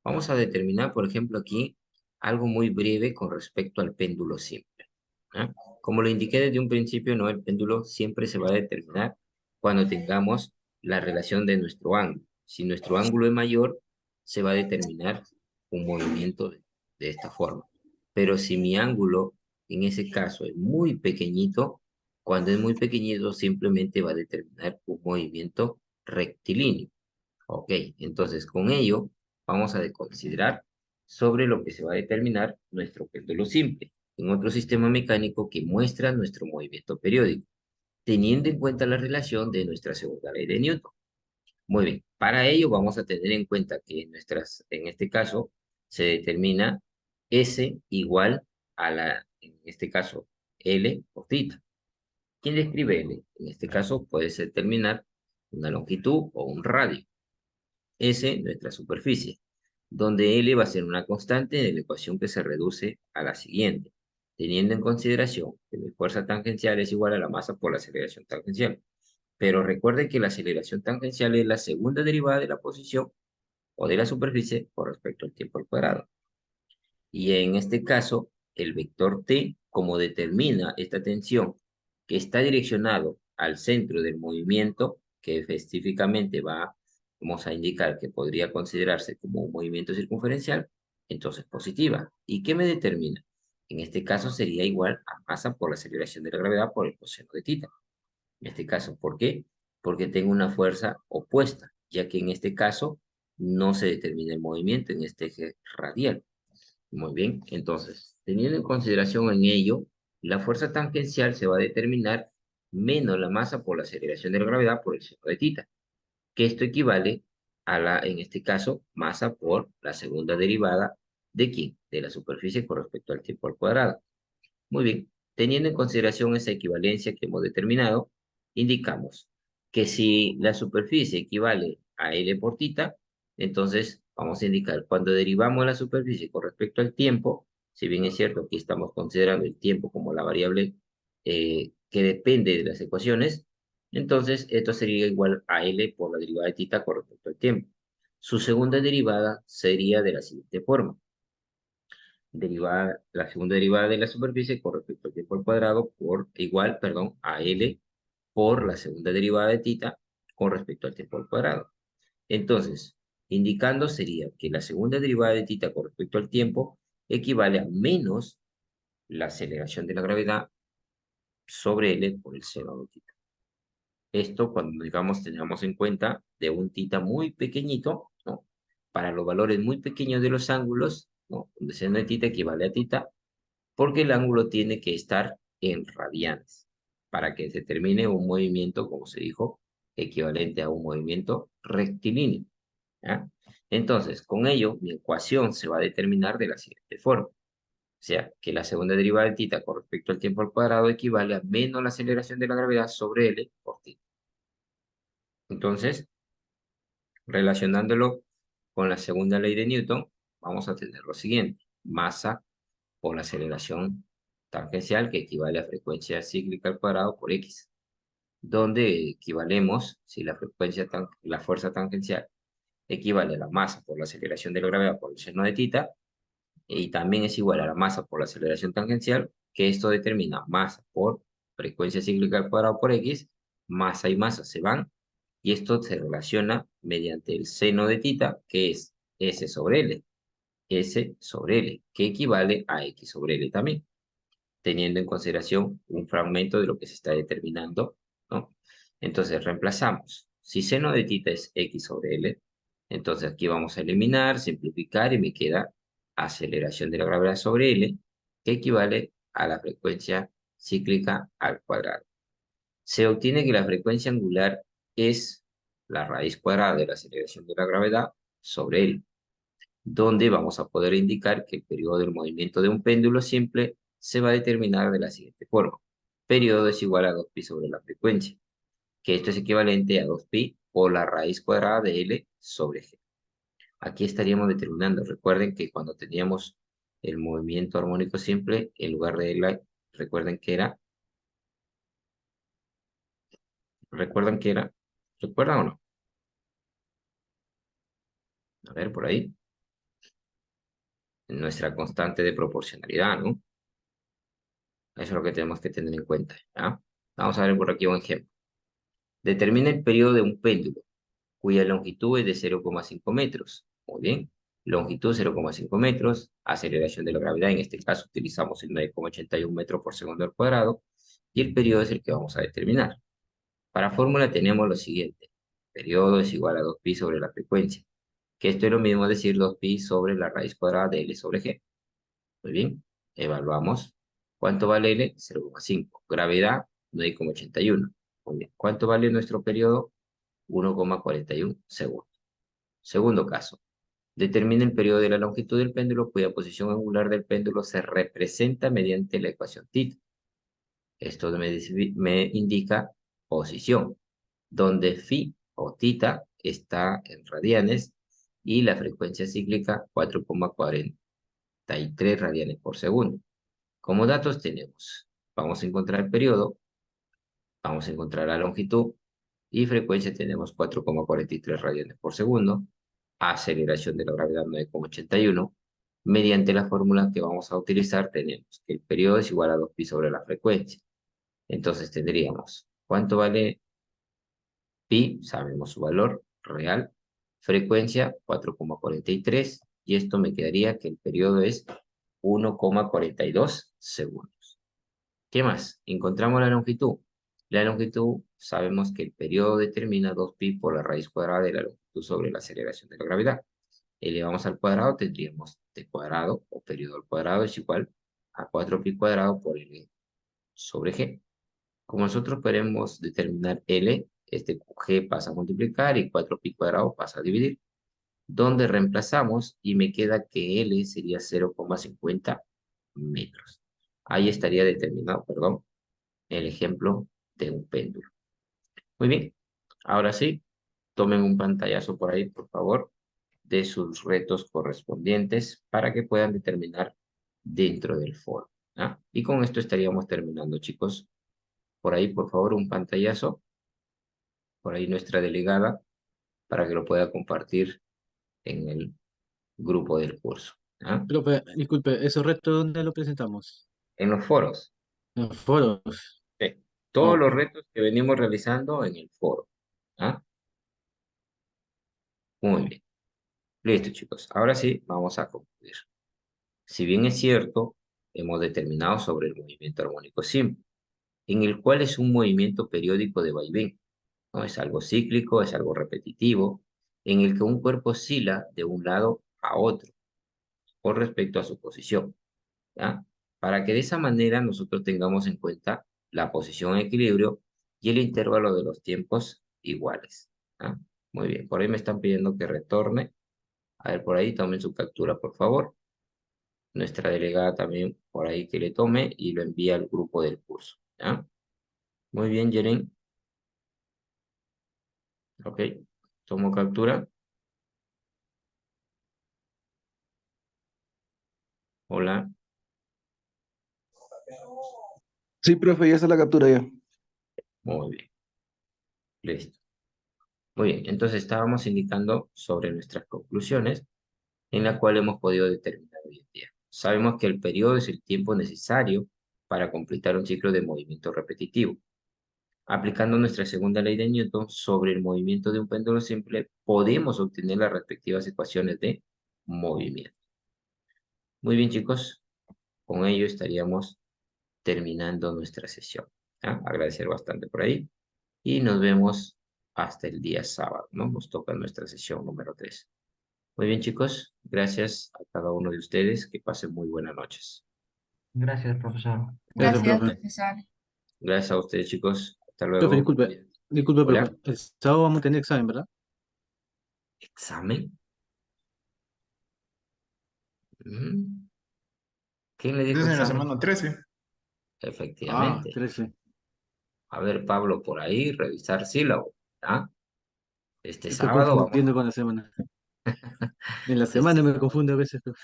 Vamos a determinar, por ejemplo, aquí algo muy breve con respecto al péndulo simple. ¿Ah? Como lo indiqué desde un principio, no, el péndulo siempre se va a determinar cuando tengamos la relación de nuestro ángulo. Si nuestro ángulo es mayor, se va a determinar un movimiento de esta forma. Pero si mi ángulo, en ese caso, es muy pequeñito, cuando es muy pequeñito, simplemente va a determinar un movimiento rectilíneo. Ok, entonces con ello vamos a considerar sobre lo que se va a determinar nuestro péndulo simple en otro sistema mecánico que muestra nuestro movimiento periódico, teniendo en cuenta la relación de nuestra segunda ley de Newton. Muy bien, para ello vamos a tener en cuenta que en este caso se determina S igual a en este caso, L por θ. ¿Quién describe L? En este caso puede determinar una longitud o un radio. S, nuestra superficie, donde L va a ser una constante de la ecuación que se reduce a la siguiente, teniendo en consideración que mi fuerza tangencial es igual a la masa por la aceleración tangencial. Pero recuerde que la aceleración tangencial es la segunda derivada de la posición o de la superficie con respecto al tiempo al cuadrado. Y en este caso, el vector t, como determina esta tensión que está direccionado al centro del movimiento, que específicamente vamos a indicar que podría considerarse como un movimiento circunferencial, entonces positiva. ¿Y qué me determina? En este caso sería igual a masa por la aceleración de la gravedad por el coseno de θ. En este caso, ¿por qué? Porque tengo una fuerza opuesta, ya que en este caso no se determina el movimiento en este eje radial. Muy bien, entonces, teniendo en consideración en ello, la fuerza tangencial se va a determinar menos la masa por la aceleración de la gravedad por el seno de θ, que esto equivale a en este caso, masa por la segunda derivada de ¿quién? De la superficie con respecto al tiempo al cuadrado. Muy bien, teniendo en consideración esa equivalencia que hemos determinado, indicamos que si la superficie equivale a L por θ, entonces vamos a indicar cuando derivamos la superficie con respecto al tiempo, si bien es cierto que estamos considerando el tiempo como la variable que depende de las ecuaciones, entonces esto sería igual a L por la derivada de θ con respecto al tiempo. Su segunda derivada sería de la siguiente forma: la segunda derivada de la superficie con respecto al tiempo al cuadrado perdón, a L por la segunda derivada de θ con respecto al tiempo al cuadrado. Entonces, indicando sería que la segunda derivada de θ con respecto al tiempo equivale a menos la aceleración de la gravedad sobre L por el seno de tita. Esto cuando, digamos, tengamos en cuenta de un tita muy pequeñito, ¿no? Para los valores muy pequeños de los ángulos, ¿no? Donde seno de tita equivale a tita, porque el ángulo tiene que estar en radianes para que se determine un movimiento, como se dijo, equivalente a un movimiento rectilíneo. ¿Ya? Entonces, con ello, mi ecuación se va a determinar de la siguiente forma. O sea, que la segunda derivada de tita con respecto al tiempo al cuadrado equivale a menos la aceleración de la gravedad sobre L por tita. Entonces, relacionándolo con la segunda ley de Newton, vamos a tener lo siguiente. Masa por la aceleración tangencial, que equivale a frecuencia cíclica al cuadrado por X, donde equivalemos, si la fuerza tangencial equivale a la masa por la aceleración de la gravedad por el seno de tita, y también es igual a la masa por la aceleración tangencial, que esto determina masa por frecuencia cíclica al cuadrado por X, masa y masa se van, y esto se relaciona mediante el seno de tita, que es S sobre L, S sobre L, que equivale a X sobre L también, teniendo en consideración un fragmento de lo que se está determinando, ¿no? Entonces reemplazamos. Si seno de tita es X sobre L, entonces aquí vamos a eliminar, simplificar y me queda aceleración de la gravedad sobre L, que equivale a la frecuencia cíclica al cuadrado. Se obtiene que la frecuencia angular es la raíz cuadrada de la aceleración de la gravedad sobre L, donde vamos a poder indicar que el periodo del movimiento de un péndulo simple se va a determinar de la siguiente forma. Periodo es igual a 2pi sobre la frecuencia, que esto es equivalente a 2pi por la raíz cuadrada de L sobre G. Aquí estaríamos determinando, recuerden que cuando teníamos el movimiento armónico simple, en lugar de L, recuerden que era, ¿recuerdan o no? A ver, por ahí, nuestra constante de proporcionalidad, ¿no? Eso es lo que tenemos que tener en cuenta, ¿ya? Vamos a ver por aquí un ejemplo. Determina el periodo de un péndulo, cuya longitud es de 0,5 metros. Muy bien. Longitud 0,5 metros, aceleración de la gravedad, en este caso utilizamos el 9,81 metros por segundo al cuadrado, y el periodo es el que vamos a determinar. Para fórmula tenemos lo siguiente. Periodo es igual a 2pi sobre la frecuencia, que esto es lo mismo decir 2pi sobre la raíz cuadrada de L sobre G. Muy bien, evaluamos. ¿Cuánto vale L? 0,5. Gravedad, 9,81. Muy bien. ¿Cuánto vale nuestro periodo? 1,41 segundos. Segundo caso. Determina el periodo de la longitud del péndulo cuya posición angular del péndulo se representa mediante la ecuación θ. Esto me indica posición, donde phi o θ está en radianes y la frecuencia cíclica 4,43 radianes por segundo. Como datos tenemos, vamos a encontrar el periodo, vamos a encontrar la longitud y frecuencia tenemos 4,43 radianes por segundo, aceleración de la gravedad 9,81. Mediante la fórmula que vamos a utilizar tenemos que el periodo es igual a 2pi sobre la frecuencia. Entonces tendríamos, ¿cuánto vale pi? Sabemos su valor real. Frecuencia 4,43 y esto me quedaría que el periodo es 1,42 segundos. ¿Qué más? Encontramos la longitud. La longitud, sabemos que el periodo determina 2pi por la raíz cuadrada de la longitud sobre la aceleración de la gravedad. Elevamos al cuadrado, tendríamos t cuadrado o periodo al cuadrado es igual a 4pi cuadrado por L sobre G. Como nosotros queremos determinar L, este G pasa a multiplicar y 4pi cuadrado pasa a dividir, donde reemplazamos y me queda que L sería 0,50 metros. Ahí estaría determinado, perdón, el ejemplo de un péndulo. Muy bien, ahora sí, tomen un pantallazo por ahí, por favor, de sus retos correspondientes para que puedan determinar dentro del foro. ¿Ah? Y con esto estaríamos terminando, chicos. Por ahí, por favor, un pantallazo. Por ahí nuestra delegada para que lo pueda compartir en el grupo del curso. ¿Ah? Profe, disculpe, ¿esos retos dónde lo presentamos? En los foros. En los foros. Sí. Todos Ok. los retos que venimos realizando en el foro. ¿Ah? Muy bien. Listo, chicos. Ahora sí, vamos a concluir. Si bien es cierto, hemos determinado sobre el movimiento armónico simple, en el cual es un movimiento periódico de vaivén, ¿no? Es algo cíclico, es algo repetitivo, en el que un cuerpo oscila de un lado a otro con respecto a su posición, ¿ya? Para que de esa manera nosotros tengamos en cuenta la posición en equilibrio y el intervalo de los tiempos iguales, ¿ya? Muy bien, por ahí me están pidiendo que retorne. A ver, por ahí tomen su captura, por favor. Nuestra delegada también por ahí que le tome y lo envía al grupo del curso, ¿ya? Muy bien, Yeren. Ok, tomo captura. Hola, Sí, profe, ya está la captura ya. muy bien, listo. Muy bien, entonces estábamos indicando sobre nuestras conclusiones en la cual hemos podido determinar hoy en día. Sabemos que el periodo es el tiempo necesario para completar un ciclo de movimiento repetitivo. Aplicando nuestra segunda ley de Newton sobre el movimiento de un péndulo simple, podemos obtener las respectivas ecuaciones de movimiento. Muy bien, chicos, con ello estaríamos terminando nuestra sesión, ¿ya? Agradecer bastante por ahí y nos vemos hasta el día sábado, ¿no? Nos toca nuestra sesión número 3. Muy bien, chicos, gracias a cada uno de ustedes, que pasen muy buenas noches. Gracias, profesor. Gracias, Gracias, profe. profesor. Gracias a ustedes, chicos. Hasta Profe, luego. disculpe. Disculpe, Hola, profe. El sábado vamos a tener examen, ¿verdad? ¿examen? ¿Quién le dijo Entonces en la examen? semana 13. Ah, Efectivamente. 13. A ver, Pablo, por ahí, revisar sílabo, ¿ah? Este Estoy sábado vamos confundiendo con la semana. En la este semana me sábado. confunde a veces, profe.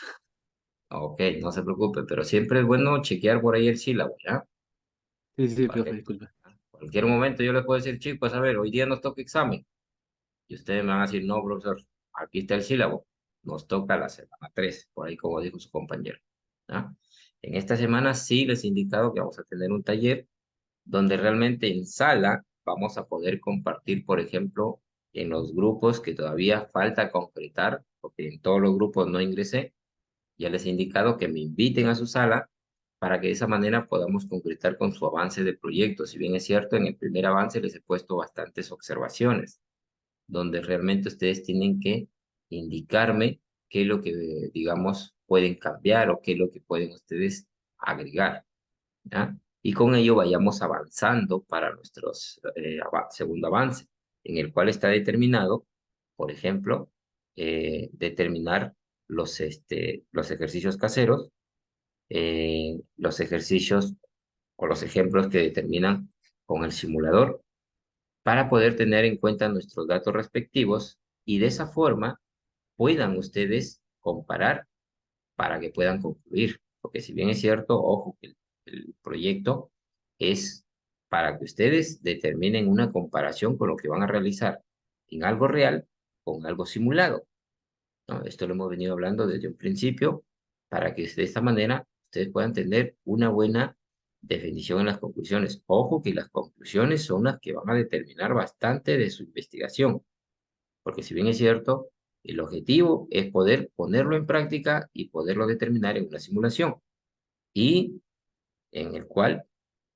Ok, no se preocupe, pero siempre es bueno chequear por ahí el sílabo, ¿ya? Sí, sí, profe, Vale. disculpe. Cualquier momento yo les puedo decir, chicos, a ver, hoy día nos toca examen. Y ustedes me van a decir, no, profesor, aquí está el sílabo. Nos toca la semana 3 por ahí como dijo su compañero, ¿ah? En esta semana sí les he indicado que vamos a tener un taller donde realmente en sala vamos a poder compartir, por ejemplo, en los grupos que todavía falta concretar, porque en todos los grupos no ingresé, ya les he indicado que me inviten a su sala para que de esa manera podamos concretar con su avance de proyecto. Si bien es cierto, en el primer avance les he puesto bastantes observaciones, donde realmente ustedes tienen que indicarme qué es lo que, digamos, pueden cambiar o qué es lo que pueden ustedes agregar, ¿ya? Y con ello vayamos avanzando para nuestros segundo avance, en el cual está determinado, por ejemplo, determinar los ejercicios caseros, los ejercicios o los ejemplos que determinan con el simulador, para poder tener en cuenta nuestros datos respectivos y de esa forma puedan ustedes comparar para que puedan concluir. Porque si bien es cierto, ojo, que el proyecto es para que ustedes determinen una comparación con lo que van a realizar en algo real con algo simulado, ¿no? Esto lo hemos venido hablando desde un principio para que de esta manera ustedes puedan tener una buena definición en las conclusiones. Ojo que las conclusiones son las que van a determinar bastante de su investigación, porque si bien es cierto, el objetivo es poder ponerlo en práctica y poderlo determinar en una simulación y en el cual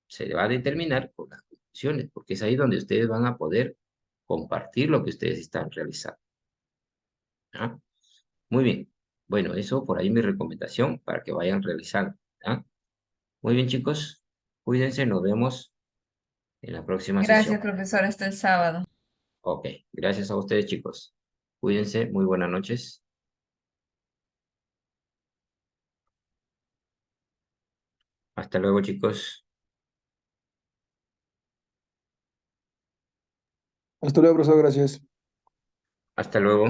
se va a determinar con las conclusiones, porque es ahí donde ustedes van a poder compartir lo que ustedes están realizando, ¿ah? Muy bien. Bueno, eso por ahí mi recomendación para que vayan realizando, ¿ah? Muy bien, chicos. Cuídense, nos vemos en la próxima Gracias, sesión. profesor. Hasta el sábado. Ok, gracias a ustedes, chicos. Cuídense, muy buenas noches. Hasta luego, chicos. Hasta luego, profesor, gracias. Hasta luego.